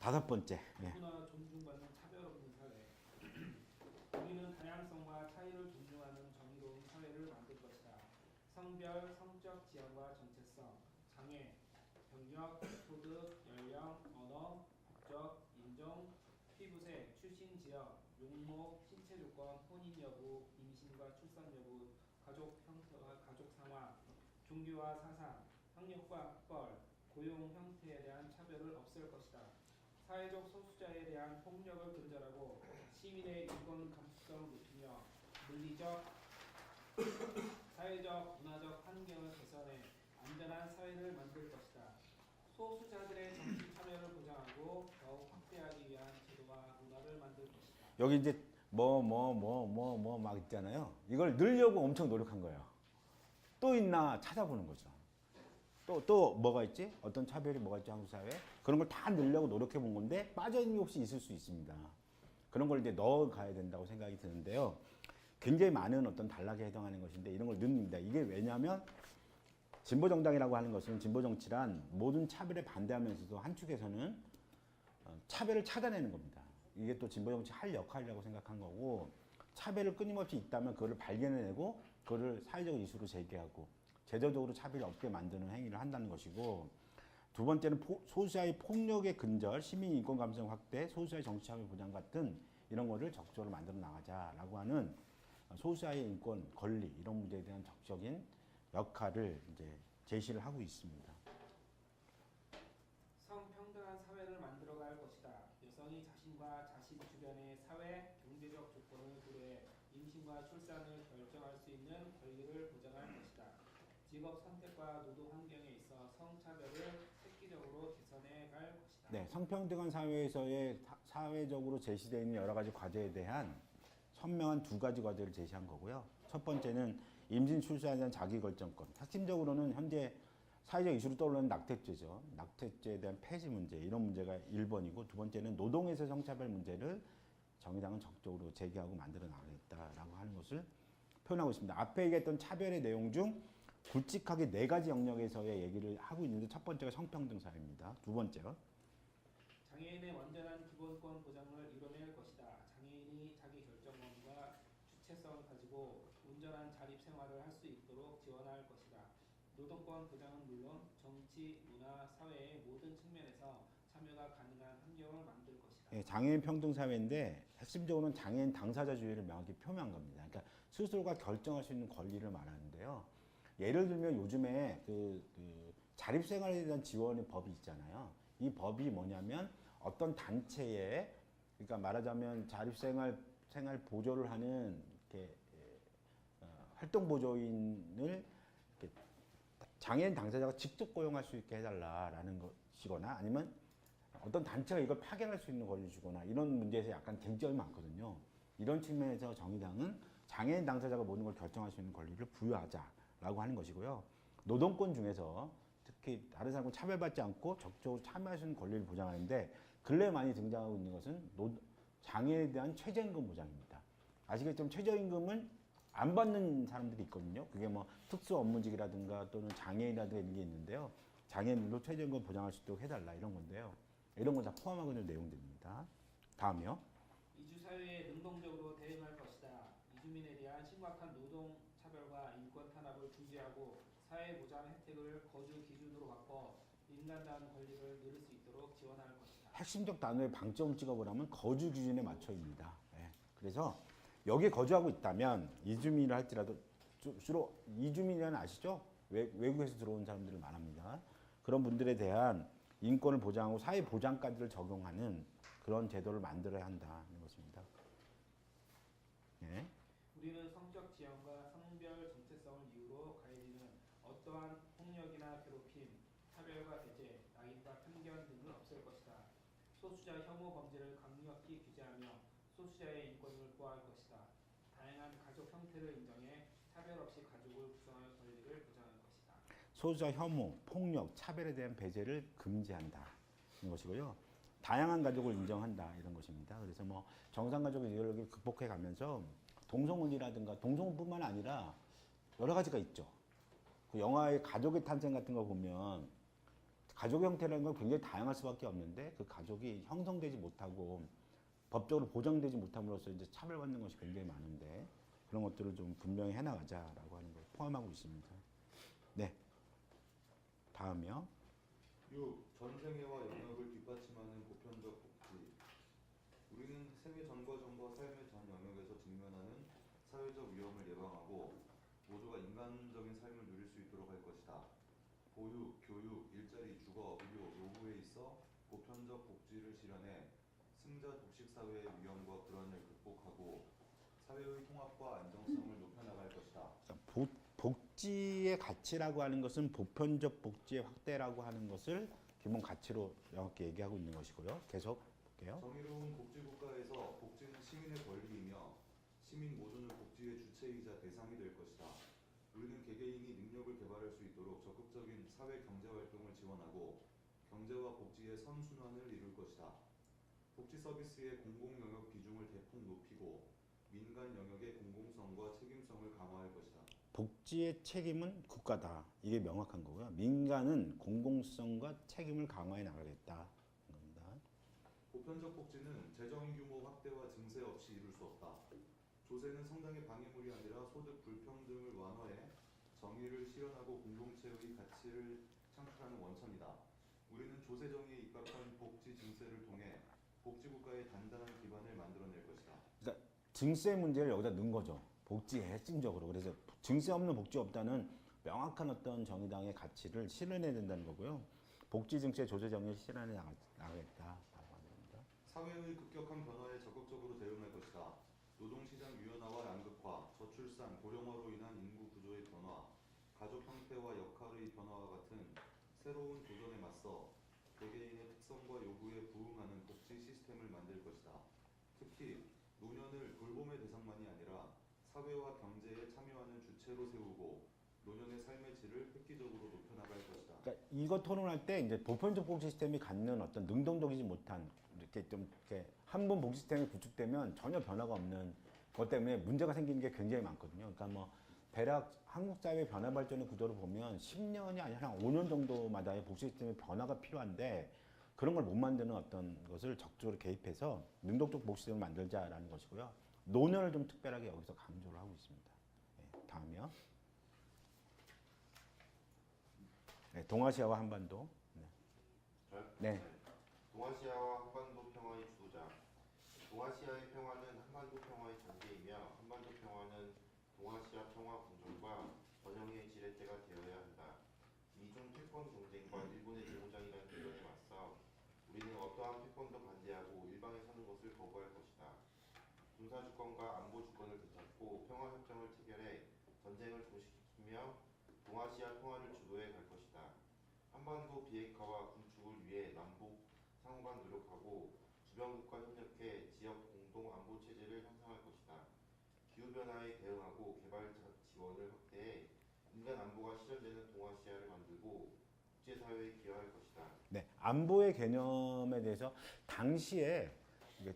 5번째. 예. 누구나 존중받는 차별 없는 사회. 우리는 다양성과 차이를 존중하는 정의로운 사회를 만들 것이다. 성별, 성적 지향과 정체성, 장애, 병력, 소득, 연령, 언어, 국적, 인종, 피부색, 출신 지역, 용목, 신체 조건, 혼인 여부, 임신과 출산 여부, 가족 형태와 가족 상황, 종교와 사상, 학력과 학벌, 고용 형태에 대한 차별을 없앨 것이다. 사회적 소수자에 대한 폭력을 근절하고 시민의 인권 감수성을 높이며 물리적, 사회적, 문화적 환경을 개선해 안전한 사회를 만들 것이다. 소수자들의 정치 참여를 보장하고 더욱 확대하기 위한 제도와 문화를 만들 것이다. 여기 이제 막 있잖아요. 이걸 넣으려고 엄청 노력한 거예요. 또 있나 찾아보는 거죠. 또 뭐가 있지? 어떤 차별이 뭐가 있지 한국 사회에? 그런 걸 다 넣으려고 노력해 본 건데 빠져있는 게 혹시 있을 수 있습니다. 그런 걸 이제 넣어 가야 된다고 생각이 드는데요. 굉장히 많은 어떤 단락에 해당하는 것인데 이런 걸 넣습니다. 이게 왜냐하면 진보 정당이라고 하는 것은 진보 정치란 모든 차별에 반대하면서도 한쪽에서는 차별을 차단하는 겁니다. 이게 또 진보 정치 할 역할이라고 생각한 거고 차별을 끊임없이 있다면 그거를 발견해내고 그거를 사회적 이슈로 제기하고 제도적으로 차별이 없게 만드는 행위를 한다는 것이고 두 번째는 소수자의 폭력의 근절, 시민 인권 감성 확대, 소수자의 정치 참여 보장 같은 이런 거를 적극적으로 만들어 나가자라고 하는 소수자의 인권, 권리 이런 문제에 대한 적극적인 역할을 이제 제시를 하고 있습니다. 성평등한 사회를 만들어갈 것이다. 여성이 자신과 자신 주변의 사회, 경제적 조건을 고려해 임신과 출산을 결정할 수 있는 권리를 보장할 것이다. 직업 선택과 노동 환경에 있어 성차별을 획기적으로 개선해 갈 것이다. 네, 성평등한 사회에서의 사회적으로 제시되어 있는 여러 가지 과제에 대한 선명한 두 가지 과제를 제시한 거고요. 첫 번째는 임신 출산에 대한 자기결정권. 핵심적으로는 현재 사회적 이슈로 떠오르는 낙태죄죠. 낙태죄에 대한 폐지 문제 이런 문제가 1번이고 두 번째는 노동에서 성차별 문제를 정의당은 적극적으로 제기하고 만들어 나가겠다라고 하는 것을 표현하고 있습니다. 앞에 얘기했던 차별의 내용 중 굵직하게 4가지 영역에서의 얘기를 하고 있는데 첫 번째가 성평등 사회입니다. 두 번째가 장애인의 완전한 기본권 보장을 이뤄낼 것이다. 장애인이 자기 결정권과 주체성을 가지고 온전한 자립 생활을 할 수 있도록 지원할 것이다. 노동권 보장은 물론 정치, 문화, 사회의 모든 측면에서 참여가 가능한 환경을 만들 것이다. 예, 장애인 평등 사회인데 핵심적으로는 장애인 당사자주의를 명확히 표명한 겁니다. 그러니까 스스로가 결정할 수 있는 권리를 말하는데요. 예를 들면 요즘에 자립생활에 대한 지원의 법이 있잖아요. 이 법이 뭐냐면 어떤 단체에 그러니까 말하자면 자립생활 보조를 하는 이렇게 활동 보조인을 이렇게 장애인 당사자가 직접 고용할 수 있게 해달라라는 것이거나 아니면 어떤 단체가 이걸 파견할 수 있는 권리를 주거나 이런 문제에서 약간 쟁점이 많거든요. 이런 측면에서 정의당은 장애인 당사자가 모든 걸 결정할 수 있는 권리를 부여하자라고 하는 것이고요. 노동권 중에서 특히 다른 사람과 차별받지 않고 적극적으로 참여할 수 있는 권리를 보장하는데 근래 많이 등장하고 있는 것은 장애에 대한 최저임금 보장입니다. 아시겠지만 최저임금은 안 받는 사람들이 있거든요. 그게 뭐 특수 업무직이라든가 또는 장애인이라든가 이런 게 있는데요. 장애인들도 최저임금 보장할 수 있도록 해달라 이런 건데요. 이런 거 다 포함하고 있는 내용들입니다. 다음이요. 이주 사회에 능동적으로 대응할 것이다. 이주민에 대한 심각한 노동 차별과 인권 탄압을 중지하고 사회 보장 혜택을 거주 기준으로 바꿔 인간다운 권리를 누릴 수 있도록 지원할 것이다. 핵심적 단어에 방점을 찍어보라면 거주 기준에 맞춰입니다. 예. 그래서 여기에 거주하고 있다면 이주민이라 할지라도 주로 이주민이라는 아시죠? 외국에서 들어온 사람들을 말합니다. 그런 분들에 대한 인권을 보장하고 사회 보장까지를 적용하는 그런 제도를 만들어야 한다는 것입니다. 예. 우리는 성적 지향과 성별 정체성을 이유로 가해지는 어떠한 폭력이나 괴롭힘, 차별과 배제, 낙인과 편견 등을 없앨 것이다. 소수자 혐오 범죄를 강력히 규제하며 소수자의 인권을 보호할 것이다. 다양한 가족 형태를 인정해 차별 없이 가족을 구성할 권리를 보장할 것이다. 소수자 혐오, 폭력, 차별에 대한 배제를 금지한다. 이런 것이고요. 다양한 가족을 인정한다. 이런 것입니다. 그래서 뭐 정상가족의 이ideol로기를 극복해 가면서 동성혼이라든가 동성혼뿐만 아니라 여러 가지가 있죠. 그 영화의 가족의 탄생 같은 거 보면 가족 형태라는 건 굉장히 다양할 수밖에 없는데 그 가족이 형성되지 못하고 법적으로 보장되지 못함으로써 이제 차별받는 것이 굉장히 많은데 그런 것들을 좀 분명히 해나가자라고 하는 걸 포함하고 있습니다. 네. 다음이요. 6. 전생애와 영역을 뒷받침하는 보편적 복지. 우리는 생애 전과 삶의 전 영역에서 직면하는 사회적 위험을 예방하고 모두가 인간적인 삶을 누릴 수 있도록 할 것이다. 보육, 교육, 일자리, 주거, 의료, 노후에 있어 보편적 복지를 실현해 승자 독식 사회의 위험과 불안을 극복하고 사회의 통합과 안정성을 높여나갈 것이다. 복지의 가치라고 하는 것은 보편적 복지의 확대라고 하는 것을 기본 가치로 명확히 얘기하고 있는 것이고요. 계속 볼게요. 정의로운 복지국가에서 복지는 시민의 권리이며 시민 모두는 복지의 주체이자 대상이 될 것이다. 우리는 개개인이 능력을 개발할 수 있도록 적극적인 사회 경제 활동을 지원하고 경제와 복지의 선순환을 이룰 것이다. 복지 서비스의 공공 영역 비중을 대폭 높이고 민간 영역의 공공성과 책임성을 강화할 것이다. 복지의 책임은 국가다. 이게 명확한 거고요. 민간은 공공성과 책임을 강화해 나가겠다. 겁니다. 보편적 복지는 재정 규모 확대와 증세 없이 이룰 수 없다. 조세는 성장의 방해물이 아니라 소득 불평등을 완화해 정의를 실현하고 공동체의 가치를 창출하는 원천이다. 우리는 조세 정의에 입각한 복지 증세를 통해 복지국가의 단단한 기반을 만들어낼 것이다. 그러니까 증세 문제를 여기다 넣은 거죠. 복지의 핵심적으로. 그래서 증세 없는 복지 없다는 명확한 어떤 정의당의 가치를 실현해야 된다는 거고요. 복지 증세 조세 정의를 실현해 나가겠다라고 합니다. 사회의 급격한 변화에 적극적으로 대응할 것이다. 노동시장 유연화와 양극화, 저출산, 고령화로 인한 인구 구조의 변화, 가족 형태와 역할의 변화와 같은 새로운 도전에 맞서 개개인의 특성과 요구에 부응하는 복지 시스템을 만들 것이다. 특히 노년을 돌봄의 대상만이 아니라 사회와 경제에 참여하는 주체로 세우고 노년의 삶의 질을 획기적으로 높여나갈 것이다. 그러니까 이거 토론할 때 이제 보편적 복지 시스템이 갖는 어떤 능동적이지 못한 이렇게 좀 이렇게 한 번 복지 시스템이 구축되면 전혀 변화가 없는 것 때문에 문제가 생기는 게 굉장히 많거든요. 그러니까 뭐 대략 한국 사회 변화 발전의 구조를 보면 10년이 아니라 한 5년 정도마다의 복지 시스템의 변화가 필요한데 그런 걸 못 만드는 어떤 것을 적극적으로 개입해서 능동적 복지 시스템을 만들자라는 것이고요. 노년을 좀 특별하게 여기서 강조를 하고 있습니다. 네, 다음이요. 네, 동아시아와 한반도. 네. 네. 동아시아와 한반도 평화의 주도자. 동아시아의 평화는 한반도 평화의 전제이며 한반도 평화는 동아시아 평화 공존과 번영의 지렛대가 되어야 한다. 미중 패권 경쟁과 일본의 재무장이라는 도전에 맞서 우리는 어떠한 패권도 반대하고 일방에 서는 것을 거부할 것이다. 군사주권과 안보주권을 되찾고 평화협정을 체결해 전쟁을 종식시키며 동아시아 평화를 주도해 갈 것이다. 한반도 비핵화와 구축을 위해 남북 상호간 노력하고 주변국과 협력해 지역 공동 안보 체제를 형성할 것이다. 기후변화에 대응하고 개발 지원을 확대해 인간 안보가 실현되는 동아시아를 만들고 국제사회에 기여할 것이다. 네, 안보의 개념에 대해서 당시에 이게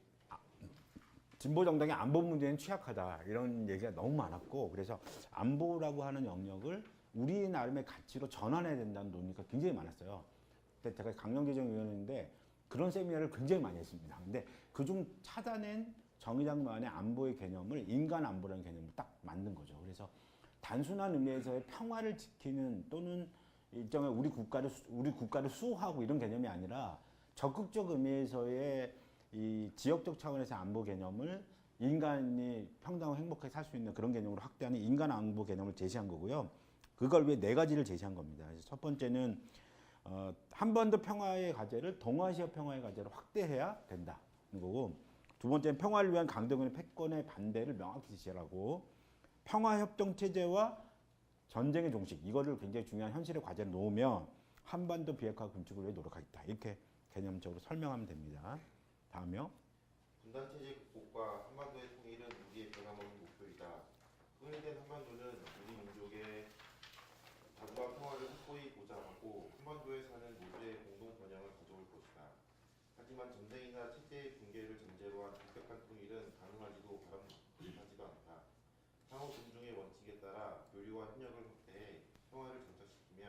진보 정당의 안보 문제는 취약하다 이런 얘기가 너무 많았고 그래서 안보라고 하는 영역을 우리 나름의 가치로 전환해야 된다는 논의가 굉장히 많았어요. 그때 제가 강령재정위원회인데 그런 세미나를 굉장히 많이 했습니다. 근데 그중 찾아낸 정의당만의 안보의 개념을 인간 안보라는 개념을 딱 만든 거죠. 그래서 단순한 의미에서의 평화를 지키는 또는 일정의 우리 국가를 수호하고 이런 개념이 아니라 적극적 의미에서의 이 지역적 차원에서 안보 개념을 인간이 평등하고 행복하게 살 수 있는 그런 개념으로 확대하는 인간 안보 개념을 제시한 거고요. 그걸 위해 4가지를 제시한 겁니다. 그래서 첫 번째는 한반도 평화의 과제를 동아시아 평화의 과제로 확대해야 된다는 거고, 두 번째는 평화를 위한 강대국의 패권의 반대를 명확히 지시하고, 평화협정 체제와 전쟁의 종식, 이거를 굉장히 중요한 현실의 과제로 놓으며 한반도 비핵화 군축을 위해 노력하겠다. 이렇게 개념적으로 설명하면 됩니다. 다음이요. 분단체제 극복과 한반도의 통일은 우리의 변함없는 목표이다. 통일된 한반도는 우리 민족의 자주와 평화를 확고히 보장하고 한반도에 사는 모두의 공동 번영을 가져올 것이다. 하지만 전쟁이나 체제의 붕괴를 전제로 한 perfect한 통일은 가능하지도 바람직하지도 않다. 상호 존중의 원칙에 따라 교류와 협력을 확대해 평화를 정착시키며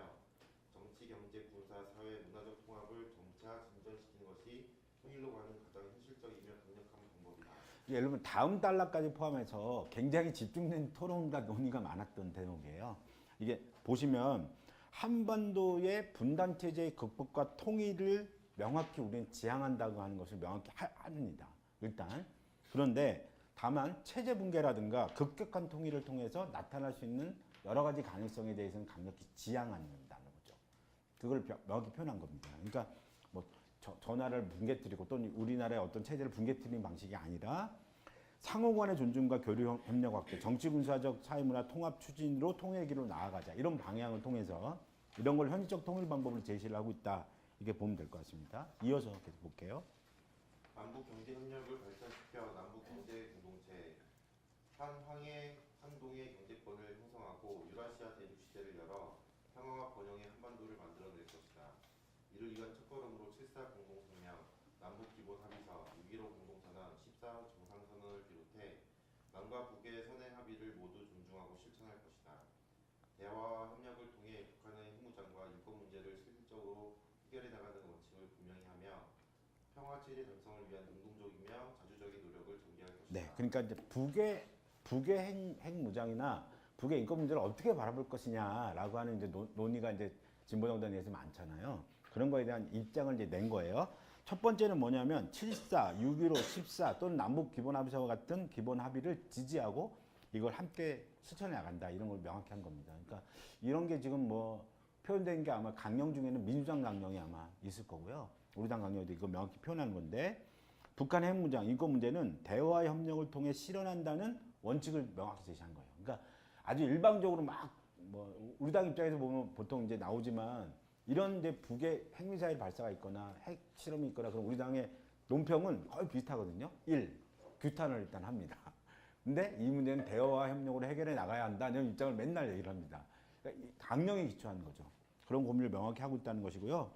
정치, 경제, 군사, 사회, 문화적 통합을 점차 진전시키는 것이 통일로 가는 가장 현실적이며 강력한 방법이다. 예를 들면 다음 달러까지 포함해서 굉장히 집중된 토론과 논의가 많았던 대목이에요. 이게 보시면 한반도의 분단체제의 극복과 통일을 명확히 우리는 지향한다고 하는 것을 명확히 합니다. 일단. 그런데 다만 체제 붕괴라든가 급격한 통일을 통해서 나타날 수 있는 여러 가지 가능성에 대해서는 강력히 지향한다는 거죠. 그걸 명확히 표현한 겁니다. 그러니까 뭐 전화를 붕괴뜨리고 또는 우리나라의 어떤 체제를 붕괴뜨리는 방식이 아니라 상호 간의 존중과 교류 협력 확대, 정치 군사적 사회문화 통합 추진으로 통일의 길로 나아가자. 이런 방향을 통해서 이런 걸 현실적 통일 방법을 제시를 하고 있다. 이렇게 보면 될 것 같습니다. 이어서 계속 볼게요. 남북 경제 협력을 발전시켜 남북 경제 공동체, 한황해, 한동해 경제권을 형성하고 유라시아 대륙 시대를 열어 평화와 번영의 한반도를 만들어낼 것이다. 이를 위한 첫걸음으로 7.4 공동성명, 남북 기본 합의서, 6.15 공동선언, 14 정상선언을 비롯해 남과 북의 선행 합의를 모두 존중하고 실천할 것이다. 대화와 협력을 통해 북한의 핵무장과 인권 문제를 실질적으로 해결해 나가는 원칙을 분명히 하며 평화 체제 달성을 위한 능동적이며 자주적인 노력을 전개할 것이다. 네, 그러니까 이제 북의 핵 무장이나 북의 인권 문제를 어떻게 바라볼 것이냐라고 하는 이제 논의가 이제 진보 정당 내에서 많잖아요. 그런 거에 대한 입장을 이제 낸 거예요. 첫 번째는 뭐냐면 7.4, 6.15, 14 또는 남북 기본 합의서와 같은 기본 합의를 지지하고 이걸 함께 실천해 나간다 이런 걸 명확히 한 겁니다. 그러니까 이런 게 지금 뭐 표현된 게 아마 강령 중에는 민주당 강령이 아마 있을 거고요. 우리 당 강령도 이거 명확히 표현하는 건데 북한 핵무장, 인권 문제는 대화 협력을 통해 실현한다는 원칙을 명확히 제시한 거예요. 그러니까 아주 일방적으로 막 뭐 우리 당 입장에서 보면 보통 이제 나오지만 이런 이제 북의 핵미사일 발사가 있거나 핵 실험이 있거나 그럼 우리 당의 논평은 거의 비슷하거든요. 1. 규탄을 일단 합니다. 근데 이 문제는 대화와 협력으로 해결해 나가야 한다. 이런 입장을 맨날 얘기를 합니다. 그러니까 강령에 기초한 거죠. 그런 고민을 명확히 하고 있다는 것이고요.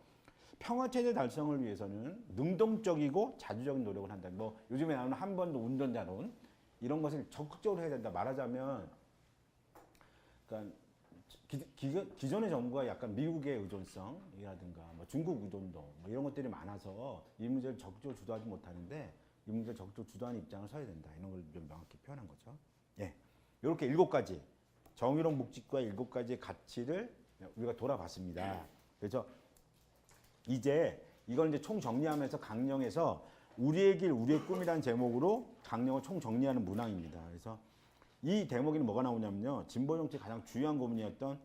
평화체제 달성을 위해서는 능동적이고 자주적인 노력을 한다. 뭐 요즘에 나오는 한 번도 운전자론 이런 것을 적극적으로 해야 된다. 말하자면 그러니까 기존의 정부가 약간 미국의 의존성이라든가 뭐 중국 의존도 뭐 이런 것들이 많아서 이 문제를 적극적으로 주도하지 못하는데 이 문제를 적극적으로 주도하는 입장을 서야 된다. 이런 걸 좀 명확히 표현한 거죠. 예, 이렇게 7가지 정의로운 묵직과 7가지의 가치를 우리가 돌아봤습니다. 그래서 이제 이걸 이제 총 정리하면서 강령에서 우리의 길, 우리의 꿈이라는 제목으로 강령을 총 정리하는 문항입니다. 그래서 이 대목에는 뭐가 나오냐면요. 진보 정치의 가장 중요한 고민이었던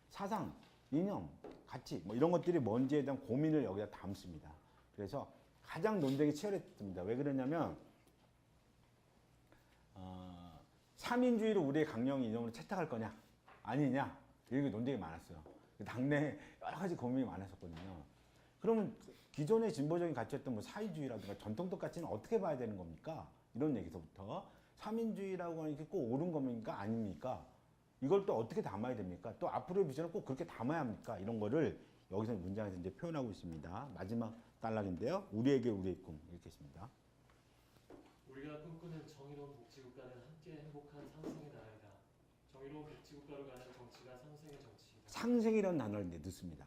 사상, 이념, 가치 뭐 이런 것들이 뭔지에 대한 고민을 여기다 담습니다. 그래서 가장 논쟁이 치열했습니다. 왜 그러냐면 3인주의를 우리의 강령 이념으로 채택할 거냐 아니냐 이런 게 논쟁이 많았어요. 당내에 여러 가지 고민이 많았었거든요. 그러면 기존의 진보적인 가치였던 뭐 사회주의라든가 전통적 가치는 어떻게 봐야 되는 겁니까? 이런 얘기서부터 3인주의라고 하는 게 꼭 옳은 겁니까? 아닙니까? 이걸 또 어떻게 담아야 됩니까? 또 앞으로의 비전을 꼭 그렇게 담아야 합니까? 이런 거를 여기서 문장에서 이제 표현하고 있습니다. 마지막 단락인데요. 우리에게 우리의 꿈 이렇게 있습니다. 우리가 꿈꾸는 정의로운 복지국가는 함께 행복한 상생의 나라이다. 정의로운 복지국가로 가는 정치가 상생의 정치이다. 상생이라는 단어를 이제 넣습니다.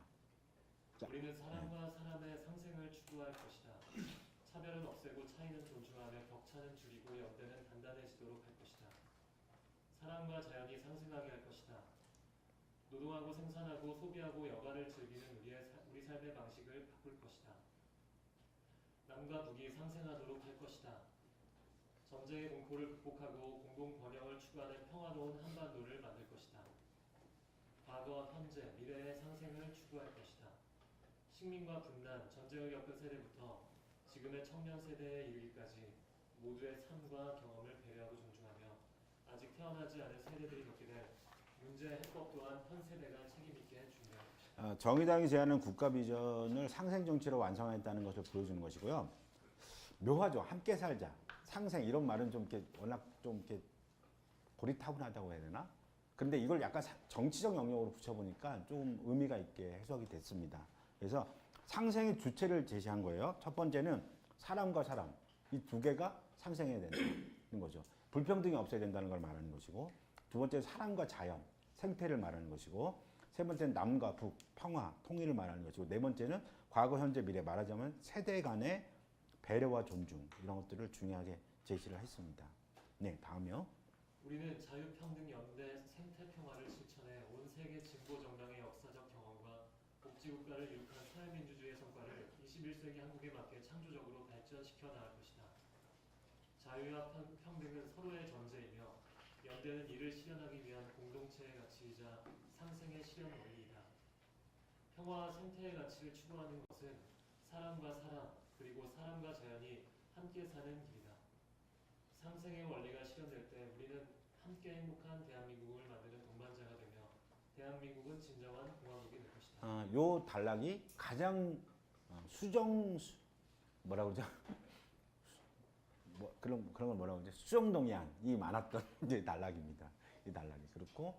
자, 우리는 사람과 사람의 상생을 추구할 것이다. 차별은 없애고 차이는 존중하며 격차는 줄이고 연대는 단단해지도록 할 것이다. 사람과 자연이 상생하게 할 것이다. 노동하고 생산하고 소비하고 여가를 즐기는 우리 삶의 방식을 바꿀 것이다. 남과 북이 상생하도록 할 것이다. 전쟁의 공포를 극복하고 공동 번영을 추구하는 평화로운 한반도를 만들 것이다. 과거, 현재, 미래의 상생을 추구할 것이다. 식민과 분난, 전쟁을 겪은 세대부터 지금의 청년 세대에 이르기까지 모두의 삶과 경험을 배려하고 존중하며 아직 태어나지 않은 세대들이 겪게 될 문제 해법 또한 현 세대가 책임있게 준비할 것이다. 정의당이 제안한 국가 비전을 상생 정치로 완성했다는 것을 보여주는 것이고요. 묘하죠. 함께 살자. 상생 이런 말은 좀 이렇게 워낙 좀 이렇게 고리타분하다고 해야 되나? 근데 이걸 약간 정치적 영역으로 붙여보니까 좀 의미가 있게 해석이 됐습니다. 그래서 상생의 주체를 제시한 거예요. 첫 번째는 사람과 사람 이 두 개가 상생해야 된다는 거죠. 불평등이 없어야 된다는 걸 말하는 것이고, 두 번째는 사람과 자연, 생태를 말하는 것이고, 세 번째는 남과 북, 평화, 통일을 말하는 것이고, 네 번째는 과거, 현재, 미래 말하자면 세대 간의 배려와 존중 이런 것들을 중요하게 제시를 했습니다. 네, 다음이요. 우리는 자유평등 연대 생태평화를 실천해 온 세계 진보 정당의 역사적 경험과 복지국가를 이룩한 사회민주주의의 성과를 21세기 한국에 맞게 창조적으로 발전시켜 나갈 것이다. 자유와 평등은 서로의 전제이며 연대는 이를 실현하기 위한 공동체의 가치이자 상생의 실현 원리이다. 평화와 생태의 가치를 추구하는 것은 사람과 사람 그리고 사람과 자연이 함께 사는 길이다. 상생의 원리가 실현될 때 우리는 함께 행복한 대한민국을 만드는 동반자가 되며 대한민국은 진정한 공화국이 될 것이다. 요 단락이 가장 뭐라 그러죠? 뭐 그런 걸 뭐라고 그러죠? 수정동향이 많았던 이제 단락입니다. 이 단락이 그렇고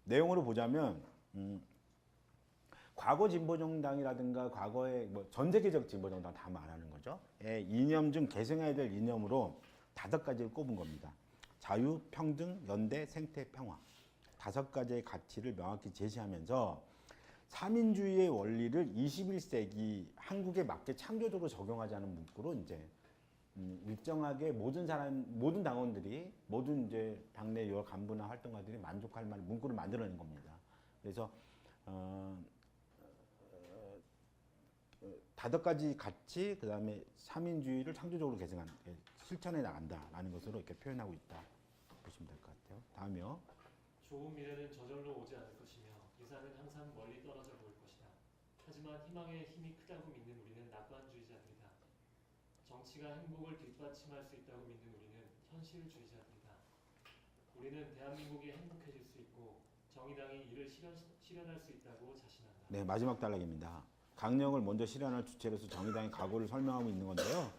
내용으로 보자면 과거 진보정당이라든가 과거의 뭐 전 세계적 진보정당 다 말하는 거죠. 이념 중 계승해야 될 이념으로 5가지를 꼽은 겁니다. 자유, 평등, 연대, 생태, 평화. 5가지의 가치를 명확히 제시하면서 삼인주의의 원리를 21세기 한국에 맞게 창조적으로 적용하자는 문구로 이제 일정하게 모든 당원들이 모든 이제 당내 여러 간부나 활동가들이 만족할 만한 문구를 만들어낸 겁니다. 그래서 5가지 가치, 그 다음에 삼인주의를 창조적으로 실천해 나간다라는 것으로 이렇게 표현하고 있다 보시면 될 것 같아요. 다음이요. 좋은 미래는 저절로 오지 않을 것이며 이상은 항상 멀리 떨어져 보일 것이다. 하지만 희망의 힘이 크다고 믿는 우리는 낙관주의자들이다. 정치가 행복을 뒷받침할 수 있다고 믿는 우리는 현실주의자들이다. 우리는 대한민국이 행복해질 수 있고 정의당이 이를 실현할 수 있다고 자신한다. 네, 마지막 단락입니다. 강령을 먼저 실현할 주체로서 정의당의 각오를 설명하고 있는 건데요.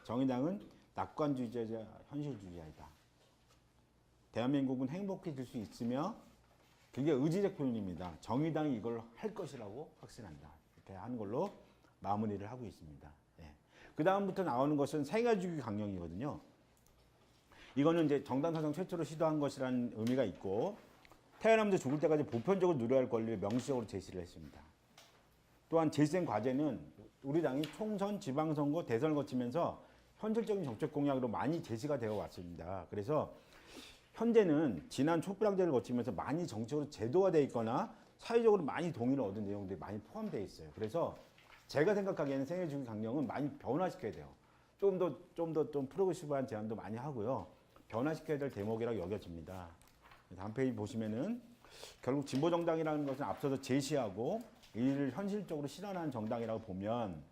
정의당은 낙관주의자이자 현실주의자이다. 대한민국은 행복해질 수 있으며 그게 의지적 표현입니다. 정의당이 이걸 할 것이라고 확신한다. 이렇게 하는 걸로 마무리를 하고 있습니다. 그 다음부터 나오는 것은 생애주기 강령이거든요. 이거는 이제 정당 사상 최초로 시도한 것이라는 의미가 있고 태어나면서 죽을 때까지 보편적으로 누려야 할 권리를 명시적으로 제시를 했습니다. 또한 제시된 과제는 우리 당이 총선, 지방선거, 대선을 거치면서 현실적인 정책 공약으로 많이 제시가 되어 왔습니다. 그래서 현재는 지난 촛불항쟁을 거치면서 많이 정책으로 제도화되어 있거나 사회적으로 많이 동의를 얻은 내용들이 많이 포함되어 있어요. 그래서 제가 생각하기에는 생애주기 강령은 많이 변화시켜야 돼요. 좀 더 프로그레시브한 제안도 많이 하고요. 변화시켜야 될 대목이라고 여겨집니다. 다음 페이지 보시면은 결국 진보정당이라는 것은 앞서서 제시하고 이를 현실적으로 실현하는 정당이라고 보면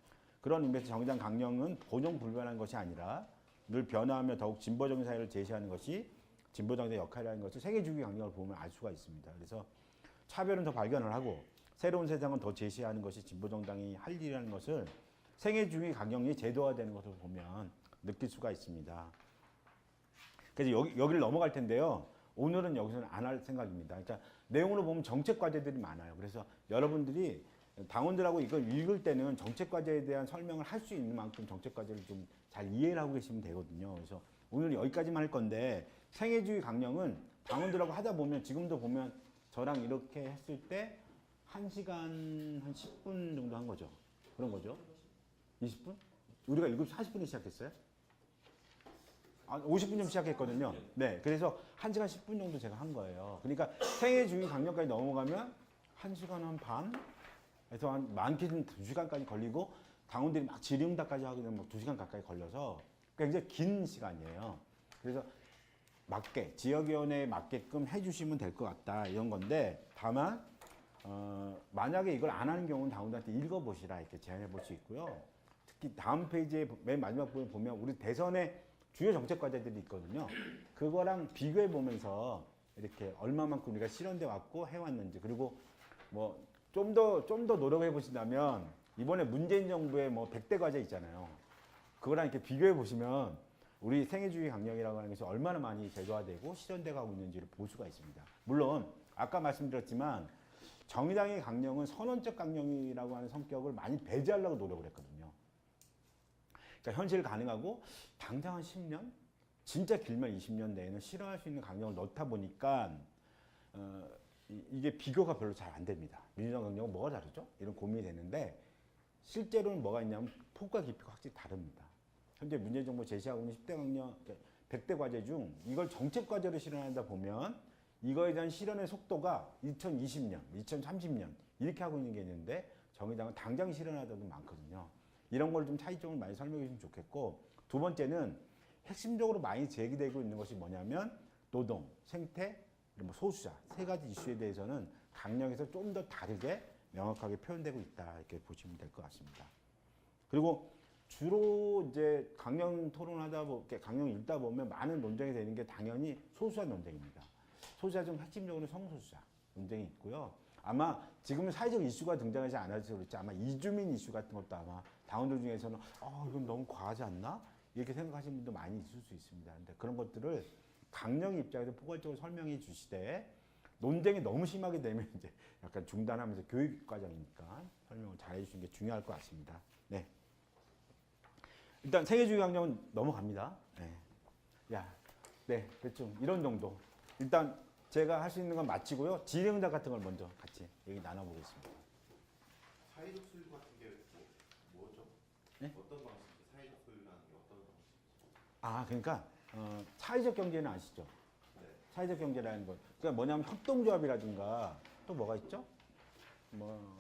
그런 의미에서 정의당 강령은 고정불변한 것이 아니라 늘 변화하며 더욱 진보적인 사회를 제시하는 것이 진보정당의 역할이라는 것을 생애주기 강령을 보면 알 수가 있습니다. 그래서 차별은 더 발견을 하고 새로운 세상은 더 제시하는 것이 진보정당이 할 일이라는 것을 생애주기 강령이 제도화되는 것을 보면 느낄 수가 있습니다. 그래서 여기를 넘어갈 텐데요. 오늘은 여기서는 안 할 생각입니다. 그러니까 내용으로 보면 정책 과제들이 많아요. 그래서 여러분들이 당원들하고 이걸 읽을 때는 정책 과제에 대한 설명을 할 수 있는 만큼 정책 과제를 좀 잘 이해를 하고 계시면 되거든요. 그래서 오늘 여기까지만 할 건데 생애주의 강령은 당원들하고 하다 보면 지금도 보면 저랑 이렇게 했을 때 1시간 한 10분 정도 한 거죠. 그런 거죠. 20분? 우리가 7시 40분에 시작했어요? 50분쯤 시작했거든요. 네, 그래서 1시간 10분 정도 제가 한 거예요. 그러니까 생애주의 강령까지 넘어가면 1시간 한 반? 그래서 한 많게는 2시간까지 걸리고 당원들이 막 질의응답까지 하게 되면 막 2시간 가까이 걸려서 굉장히 긴 시간이에요. 그래서 맞게 지역위원회에 맞게끔 해주시면 될 것 같다 이런 건데 다만 만약에 이걸 안 하는 경우는 당원들한테 읽어보시라 이렇게 제안해 볼 수 있고요. 특히 다음 페이지에 맨 마지막 부분에 보면 우리 대선의 주요 정책 과제들이 있거든요. 그거랑 비교해 보면서 이렇게 얼마만큼 우리가 실현돼 왔고 해왔는지 그리고 뭐 좀 더 노력해 보신다면 이번에 문재인 정부의 뭐 100대 과제 있잖아요. 그거랑 이렇게 비교해 보시면 우리 생애주의 강령이라고 하는 것이 얼마나 많이 제도화되고 실현돼 가고 있는지를 볼 수가 있습니다. 물론 아까 말씀드렸지만 정의당의 강령은 선언적 강령이라고 하는 성격을 많이 배제하려고 노력을 했거든요. 그러니까 현실 가능하고 당장 한 10년, 진짜 길면 20년 내에는 실현할 수 있는 강령을 넣다 보니까 이게 비교가 별로 잘 안 됩니다. 민주당 강령은 뭐가 다르죠? 이런 고민이 되는데 실제로는 뭐가 있냐면 폭과 깊이가 확실히 다릅니다. 현재 문재인 정부 제시하고 있는 10대 강령, 100대 과제 중 이걸 정책 과제로 실현하다 보면 이거에 대한 실현의 속도가 2020년, 2030년 이렇게 하고 있는 게 있는데 정의당은 당장 실현하다도 많거든요. 이런 걸 좀 차이점을 많이 설명해 주시면 좋겠고 두 번째는 핵심적으로 많이 제기되고 있는 것이 뭐냐면 노동, 생태, 그리고 소수자 3가지 이슈에 대해서는 강령에서 좀 더 다르게 명확하게 표현되고 있다 이렇게 보시면 될 것 같습니다. 그리고 주로 이제 강령 토론하다 보게 강령 읽다 보면 많은 논쟁이 되는 게 당연히 소수자 논쟁입니다. 소수자 중 핵심적으로 성소수자 논쟁이 있고요. 아마 지금은 사회적 이슈가 등장하지 않아서 그렇지 아마 이주민 이슈 같은 것도 아마 당원들 중에서는 이건 너무 과하지 않나? 이렇게 생각하시는 분도 많이 있을 수 있습니다. 근데 그런 것들을 강령 입장에서 포괄적으로 설명해 주시되 논쟁이 너무 심하게 되면 이제 약간 중단하면서 교육 과정이니까 설명을 잘 해주시는 게 중요할 것 같습니다. 네. 일단 세계주의 강령은 넘어갑니다. 네. 네, 대충 이런 정도. 일단 제가 할 수 있는 건 마치고요. 진행자 같은 걸 먼저 같이 얘기 나눠보겠습니다. 사회적 소유 같은 게 뭐죠? 네? 어떤 방식이죠? 사회적 소유라는 게 어떤 방식이죠? 그러니까 사회적 경제는 아시죠? 네. 사회적 경제라는 것. 그러니까 뭐냐면 협동조합이라든가 또 뭐가 있죠? 뭐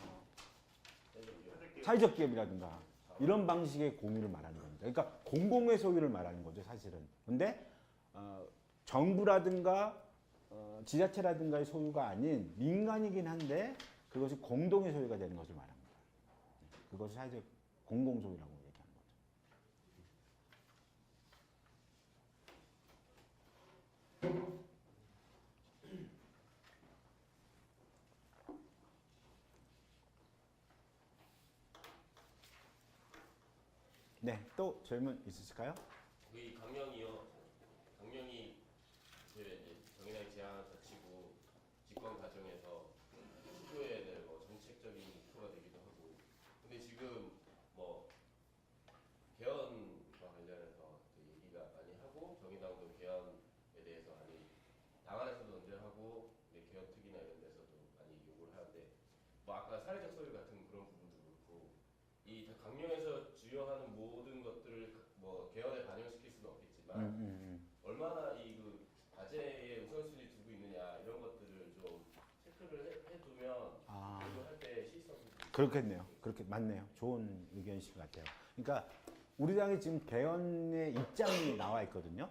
사회적 기업이라든가 이런 방식의 공유를 말하는 겁니다. 그러니까 공공의 소유를 말하는 거죠, 사실은. 근데 정부라든가 지자체라든가의 소유가 아닌 민간이긴 한데 그것이 공동의 소유가 되는 것을 말합니다. 그것이 사회적 공공소유라고 얘기하는 거죠. 네, 또 질문 있으실까요? 이 강령이 이제 정의당이 제안을 거치고 집권 과정에서 추구해야 될 뭐 정책적인 목표가 되기도 하고, 근데 지금 뭐 개헌과 관련해서 얘기가 많이 하고 정의당도 개헌에 대해서 많이 당 안에서도 논쟁하고 개헌 특위나 이런 데서도 많이 요구를 하는데, 뭐 아까 사회적 소유 같은 그런 부분도 그렇고 이 강령에서 주요하는 모든 것들을 뭐 개헌에 반영시킬 수는 없겠지만 얼마나 이 그 과제에 우선순위 두고 있느냐 이런 것들을 좀 체크를 해두면 할 때 시성이 그렇겠네요. 그렇게 맞네요. 좋은 의견이신 것 같아요. 그러니까 우리 당이 지금 개헌의 입장이 나와 있거든요.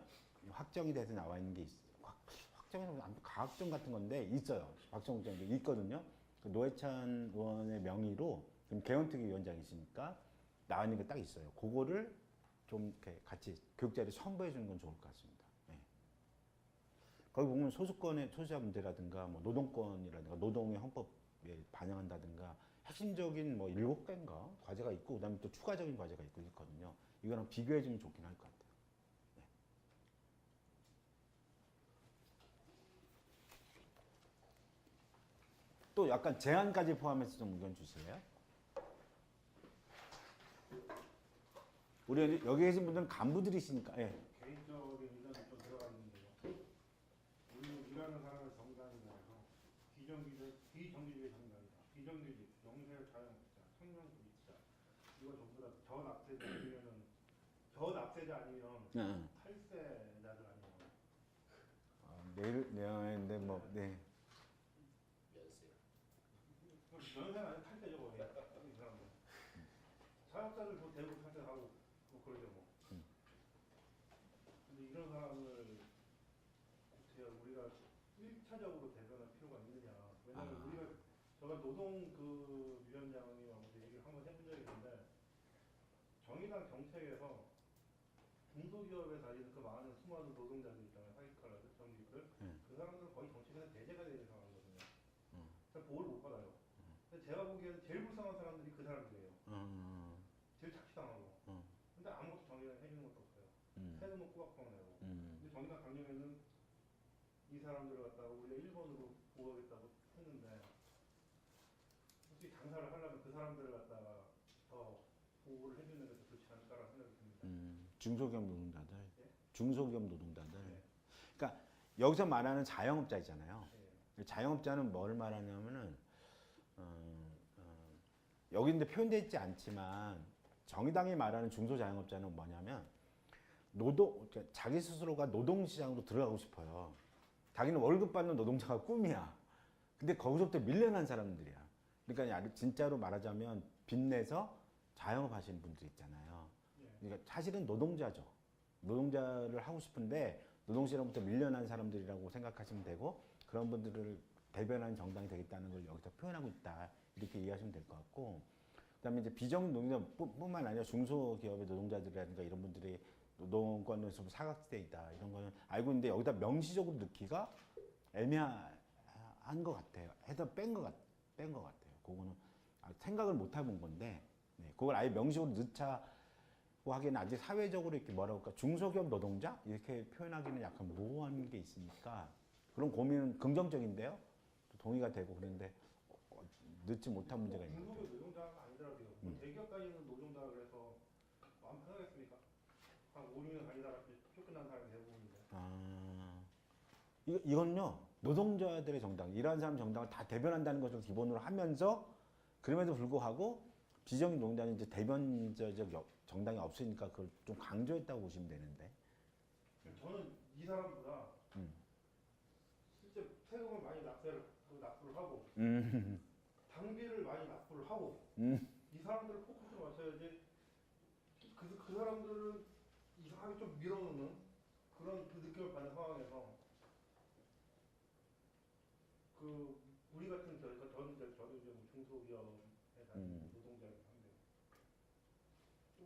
확정이 돼서 나와 있는 게 확정이라고 가학정 같은 건데 있어요. 확정정도 있거든요. 그 노회찬 의원의 명의로 지금 개헌특위위원장이시니까 나와 있는 게 딱 있어요. 그거를 좀 이렇게 같이 교육자들이 첨부해 주는 건 좋을 것 같습니다. 네. 거기 보면 소수권의 소수자 문제라든가 뭐 노동권이라든가 노동의 헌법에 반영한다든가 핵심적인 뭐 7개인가 과제가 있고 그다음에 또 추가적인 과제가 있고 있거든요. 이거랑 비교해 주면 좋긴 할 것 같아요. 네. 또 약간 제안까지 포함해서 좀 의견 주실래요? 우리 여기 계신 분들은 간부들이시니까. 예. 개인적인 의견이 좀 들어가 있는데요. 우리는 일하는 사람을 정당이라 해서 비정규직의 정당이다. 비정규직, 영세 자영업자, 청년 구입자 이거 전부 다 저납세자 아니면 탈세자들 아니에요. 내일인데 뭐 네. 면세. 연세는 아니 탈세죠 거의. 이 사람들. 자영업자들도 대부분 탈세하고 뭐 그러죠 뭐. 근데 이런 사람을 우리가 1차적으로 대변할 필요가 있느냐. 왜냐면 제가 노동 그 위원장님하고 얘기를 한번 해본 적이 있는데 정의당 정책에서 중소기업에 다니는 그 많은 수많은 노동자들 있잖아요. 하이칼라들, 정직들. 그 사람들은 거의 정책에서 배제가 되는 상황이거든요. 보호를 못 받아요. 근데 제가 보기에는 제일 불쌍한 사람들이 그 사람들이에요. 제일 착취당하고. 근데 아무것도 정의당 해주는 것도 없어요. 세금은 꼬박꼬박 내고. 근데 정의당 강령에는 이 사람들을 갖다가 우리가 1번으로 보호하겠다고 했는데 솔직히 장사를 하려면 그 사람들을 갖다가 더 보호를 해주는 게 더 좋지 않을까라는 생각이 듭니다. 중소기업 노동자들. 예? 중소기업 노동자들. 네. 그러니까 여기서 말하는 자영업자 있잖아요. 네. 자영업자는 뭘 말하냐면은 여기 근데 표현되어 있지 않지만 정의당이 말하는 중소자영업자는 뭐냐면 그러니까 자기 스스로가 노동시장으로 들어가고 싶어요. 자기는 월급 받는 노동자가 꿈이야. 근데 거기서부터 밀려난 사람들이야. 그러니까 진짜로 말하자면 빚내서 자영업하시는 분들 있잖아요. 그러니까 사실은 노동자죠. 노동자를 하고 싶은데 노동시장부터 밀려난 사람들이라고 생각하시면 되고 그런 분들을 대변하는 정당이 되겠다는 걸 여기서 표현하고 있다. 이렇게 이해하시면 될 것 같고 그다음에 이제 비정규 노동자뿐만 아니라 중소기업의 노동자들이라든가 이런 분들이 노동권은 좀 사각지대이다 이런 거는 알고 있는데 여기다 명시적으로 넣기가 애매한 것 같아요. 해서 뺀 것 같아요. 그거는 생각을 못 해본 건데 네, 그걸 아예 명시적으로 넣자고 하기에는 아직 사회적으로 이렇게 뭐라고 할까 중소기업 노동자 이렇게 표현하기는 약간 모호한 게 있으니까 그런 고민은 긍정적인데요. 또 동의가 되고 그런데 넣지 못한 문제가 있는 거죠. 중소기업 노동자가 아니더라고요. 뭐 대기업 다니는 노동자 그래서 마음 편하겠습니까? 한 5, 6년 다니다가 쫓겨난 사람이 대부분인데. 이건요 노동자들의 정당, 일하는 사람 정당을 다 대변한다는 것을 기본으로 하면서 그럼에도 불구하고 비정규 노동자는 이제 대변자적 정당이 없으니까 그걸 좀 강조했다고 보시면 되는데. 저는 이 사람보다 실제 세금을 많이 납부를 하고 당비를 많이 납부를 하고 이 사람들을 포커스로 맞춰야지 그 사람들은 이상하게 좀 밀어놓는 그런 그 느낌을 받는 상황에서 그 우리 같은 저도 이제 뭐 중소기업에 다니는 노동자이긴 한데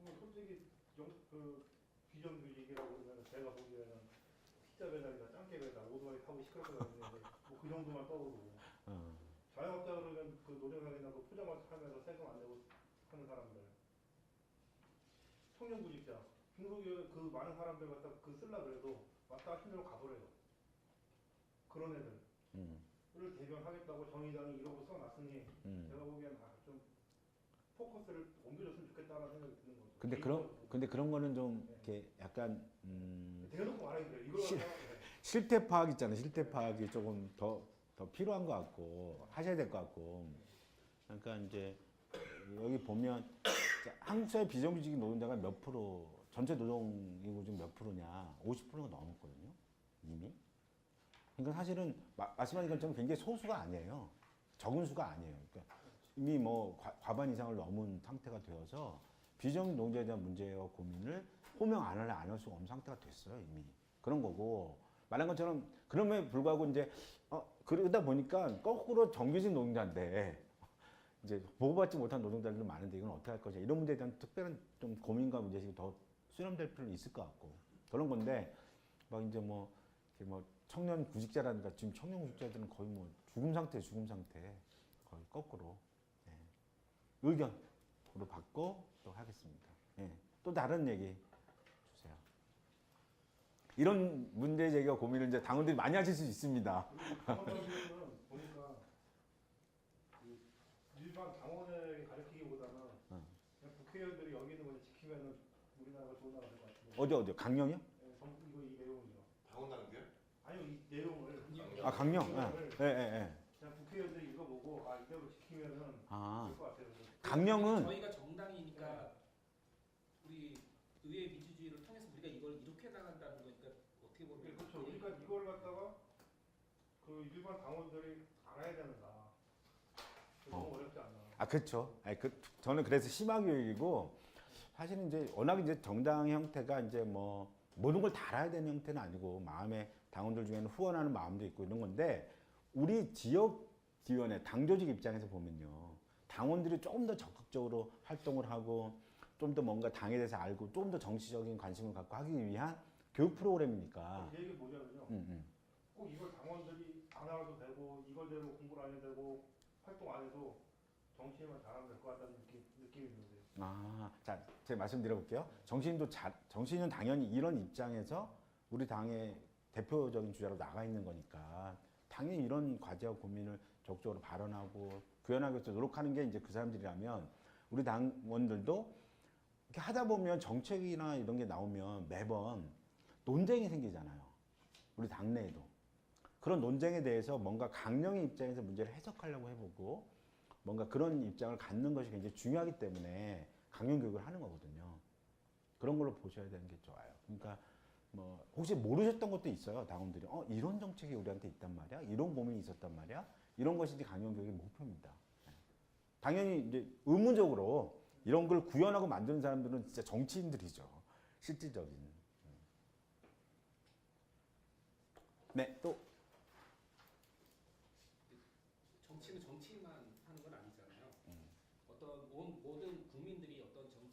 뭐 솔직히 그 비정규직이라고 그러면 제가 보기에는 피자 배달이나 짱깨 배달 오토바이 타고 시끄럽게 다니는데 뭐 그 정도만 떠오르고 자영업자 그러면 그 노령상이나 그 포장마차 하면서 세금 안 내고 하는 사람들 청년구직자 중소기업 그 많은 사람들 갖다 그 쓸라 그래도 왔다 힘들어 가버려요. 그런 애들을 대변하겠다고 정의당이 이러고 써놨으니 제가 보기엔 좀 포커스를 옮겨줬으면 좋겠다는 생각이 드는 거죠. 근데 그런 거는 좀 이렇게 약간 대놓고 말하기 그래요. 이걸 실태 파악 있잖아요. 실태 파악이 조금 더 필요한 것 같고 하셔야 될 것 같고. 그러니까 이제 여기 보면 한국 사회 비정규직 노동자가 몇 프로 전체 노동인구 중 몇 프로냐 50%가 넘었거든요. 이미. 그러니까 사실은 말씀하신 것처럼 굉장히 소수가 아니에요. 적은 수가 아니에요. 그러니까 이미 뭐 과반 이상을 넘은 상태가 되어서 비정규 노동자에 대한 문제와 고민을 호명 안 할 수가 없는 상태가 됐어요. 이미. 그런 거고 말한 것처럼 그럼에도 불구하고 이제 그러다 보니까 거꾸로 정규직 노동자인데 이제 보호받지 못한 노동자들도 많은데 이건 어떻게 할 거냐 이런 문제에 대한 특별한 좀 고민과 문제의식이 더 수렴될 필요는 있을 것 같고 그런 건데 막 이제 뭐 청년 구직자라든가 지금 청년 구직자들은 거의 뭐 죽음 상태 거의 거꾸로 의견으로 받고 또 하겠습니다. 또 다른 얘기 주세요. 이런 문제 제기와 고민을 이제 당원들이 많이 하실 수 있습니다. 당원들은 보니까 그 일반 당원에게 가르치기보다는 그냥 국회의원들이 여기 있는 걸 지키면은 우리나라가 좋은 나라가 될 것 같아요. 어디요? 강령이요? 이거 이 내용이요. 당원당규요? 아니요 이 내용을. 아 강령. 그냥 국회의원들이 이거 보고 이대로 지키면은 될 것 같아요. 강령은 저희가 정당이니까 우리 의회 민주주의를 통해서 우리가 이걸 이렇게 나간다는 거니까 어떻게 보면 그렇죠. 그러니까 이걸 갖다가 그 일반 당원들이 알아야 된다. 너무 어렵지 않나. 그렇죠. 저는 그래서 심화교육이고 사실은 이제 워낙 이제 정당 형태가 이제 뭐 모든 걸 다 알아야 되는 형태는 아니고 마음에 당원들 중에는 후원하는 마음도 있고 이런 건데 우리 지역위원회 당조직 입장에서 보면요. 당원들이 조금 더 적극적으로 활동을 하고 좀 더 뭔가 당에 대해서 알고 좀 더 정치적인 관심을 갖고 하기 위한 교육 프로그램이니까. 제 얘기 뭐냐면요. 꼭 이걸 당원들이 안 알아도 되고 이걸대로 공부를 안 해도 되고 활동 안 해도 정치인만 잘하면 될 것 같다는 느낌이 드는데요. 자, 제가 말씀드려볼게요. 정치인은 당연히 이런 입장에서 우리 당의 대표적인 주자로 나가 있는 거니까 당연히 이런 과제와 고민을 적극적으로 발언하고 구현하기 위해서 노력하는 게 이제 그 사람들이라면 우리 당원들도 이렇게 하다 보면 정책이나 이런 게 나오면 매번 논쟁이 생기잖아요. 우리 당내에도. 그런 논쟁에 대해서 뭔가 강령의 입장에서 문제를 해석하려고 해보고 뭔가 그런 입장을 갖는 것이 굉장히 중요하기 때문에 강령 교육을 하는 거거든요. 그런 걸로 보셔야 되는 게 좋아요. 그러니까 뭐 혹시 모르셨던 것도 있어요. 당원들이 이런 정책이 우리한테 있단 말이야. 이런 고민이 있었단 말이야. 이런 것이 이제 강령 교육의 목표입니다. 당연히 이제 의무적으로 이런 걸 구현하고 만드는 사람들은 진짜 정치인들이죠. 실질적인. 네, 또 정치는 정치만 하는 건 아니잖아요. 어떤 모든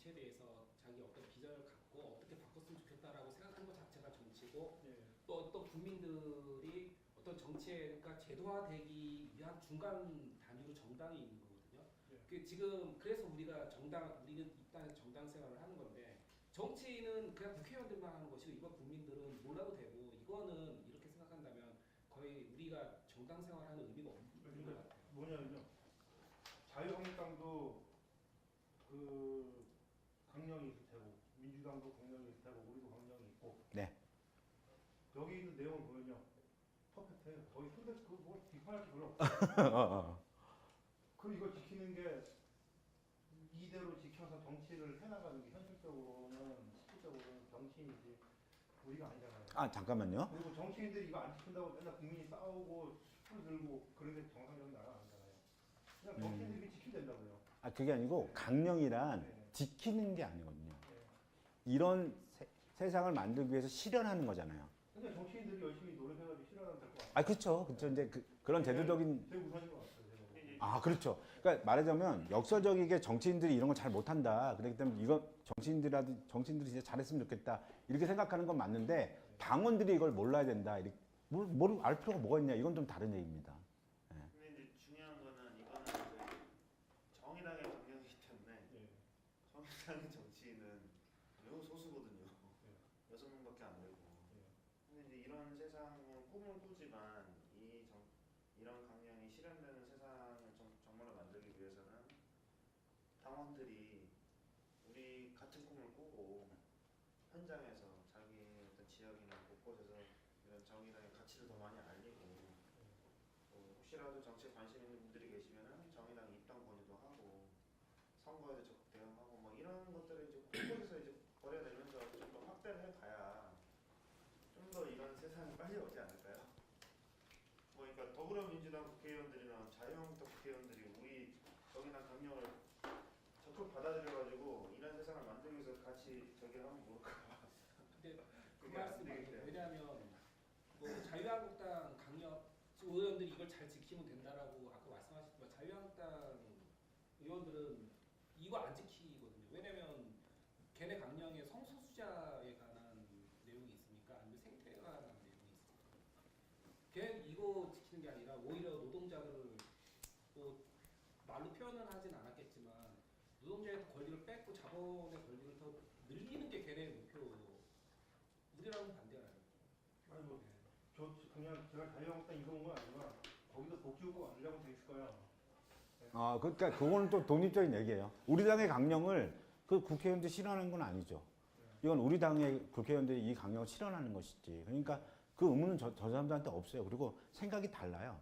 정치에 대해서 자기 어떤 비전을 갖고 어떻게 바꿨으면 좋겠다라고 생각하는 것 자체가 정치고 예. 또 어떤 국민들이 어떤 정치가 제도화되기 위한 중간 단위로 정당이 있는 거거든요. 예. 지금 그래서 우리는 일단 정당 생활을 하는 건데 정치인은 그냥 국회의원들만 하는 것이고 이거 국민들은 몰라도 되고 이거는 이렇게 생각한다면 거의 우리가 정당 생활하는 의미가 없는 것 같아요. 뭐냐면요. 자유한국당도 그 강령이 있을 테고 민주당도 강령이 있을 테고 우리도 강령이 있고. 네. 여기 있는 내용을 보면요. 퍼펙트해요. 거의 근데 그뭐 비판할 게 별로 없어요. 그 이거 지키는 게 이대로 지켜서 정치를 해나가는 게 현실적으로는 실질적으로는 정치인이지 우리가 아니잖아요. 아 잠깐만요. 그리고 정치인들이 이거 안 지킨다고 맨날 국민이 싸우고 술 들고 그런 게 정상적인 나라가 아니잖아요. 그냥 정치인들이 지키면 된다고요. 아 그게 아니고 강령이란 네. 지키는 게 아니거든요. 네. 이런 세상을 만들기 위해서 실현하는 거잖아요. 근데 정치인들이 열심히 노력해가지고 실현하면 될 것 같아요. 아 그렇죠. 그렇죠. 이제 그런 제도적인 제일 우선인 것 같아요. 제가. 아 그렇죠. 그러니까 말하자면 역설적이게 정치인들이 이런 걸 잘 못한다. 그렇기 때문에 이건 정치인들이 진짜 잘했으면 좋겠다. 이렇게 생각하는 건 맞는데 당원들이 이걸 몰라야 된다. 이렇게 뭘 알 필요가 뭐가 있냐. 이건 좀 다른 얘기입니다. 근데 이제 중요한 거는 이거는 저희 정의당의 강령이기 때문에 예. 정의당의 정치인은 매우 소수거든요. 6명밖에 안 되고. 근데 이제 이런 세상은 꿈을 꾸지만 이런 강령이 실현되는 세상을 정말로 만들기 위해서는 당원들이 우리 같은 꿈을 꾸고 현장에서 자기 어떤 지역이나 곳곳에서 이런 정의당의 가치를 더 많이 알리고 혹시라도 정치에 관심 있는 분들이 계시면은 정의당 입당 권유도 하고 선거에도 적극 대응하고 뭐 이런 것들을 이제 곳곳에서 이제 벌여내면서 좀 더 확대를 해가야 좀 더 이런 세상이 빨리 오지 않을까요? 뭐 그러니까 더불어민주당 국회의원들이나 자유한국당 국회의원들이 우리 정의당 강령을 적극 받아들여가지고 이런 세상을 만들기 위해서 같이 저기 하면 모를까. 근데 그 그게 안 말씀 되기 때문에. 왜냐하면 뭐 자유한국당 강력 의원들이 이걸 잘 지키면 된다라고 아까 말씀하셨지만 자유한국당 의원들은 이거 안 지키거든요. 왜냐하면 걔네 강령에 성소수자에 관한 내용이 있으니까 아니면 생태에 관한 내용이 있으니까 걔 이거 지키는 게 아니라 오히려 노동자들을 뭐 말로 표현은 하진 않았겠지만 노동자의 권리를 뺏고 자본의 권리를 더 늘리는 게 걔네의 목표고 우리랑은 반대라는 거죠. 아니 뭐 저 그냥 제가 자유한국당 이거 온건 아니라 거기서 복지국가 만들려고 돼 있을 거야. 아 그러니까 그거는 또 독립적인 얘기예요. 우리 당의 강령을 그 국회의원들이 실현하는 건 아니죠. 이건 우리 당의 국회의원들이 이 강령을 실현하는 것이지. 그러니까 그 의무는 저 사람들한테 없어요. 그리고 생각이 달라요.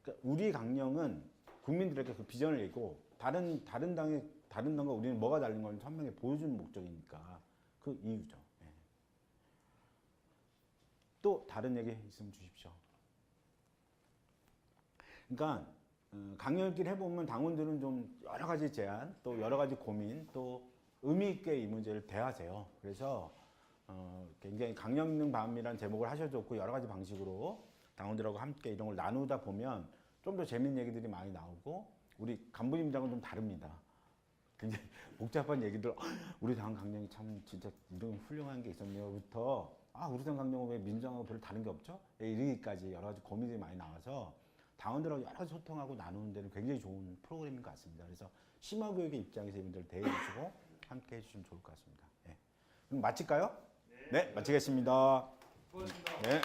그러니까 우리 강령은 국민들에게 그 비전을 얘기고 다른 당과 우리는 뭐가 다른 건 선명히 보여주는 목적이니까 그 이유죠. 예. 또 다른 얘기 있으면 주십시오. 그러니까 강령끼리 해보면 당원들은 좀 여러 가지 제안, 또 여러 가지 고민, 또 의미 있게 이 문제를 대하세요. 그래서 굉장히 강령 있는 밤이라는 제목을 하셔줬고 여러 가지 방식으로 당원들하고 함께 이런 걸 나누다 보면 좀 더 재밌는 얘기들이 많이 나오고 우리 간부님들하고는 좀 다릅니다. 굉장히 복잡한 얘기들, 우리 당 강령이 참 진짜 이런 훌륭한 게 있었네요부터 우리 당 강령은 왜 민주당하고 별로 다른 게 없죠? 이르기까지 여러 가지 고민들이 많이 나와서 당원들하고 여러 가지 소통하고 나누는 데는 굉장히 좋은 프로그램인 것 같습니다. 그래서 심화교육의 입장에서 이분들 대해주시고 함께 해주시면 좋을 것 같습니다. 네. 그럼 마칠까요? 네, 마치겠습니다. 고맙습니다. 네.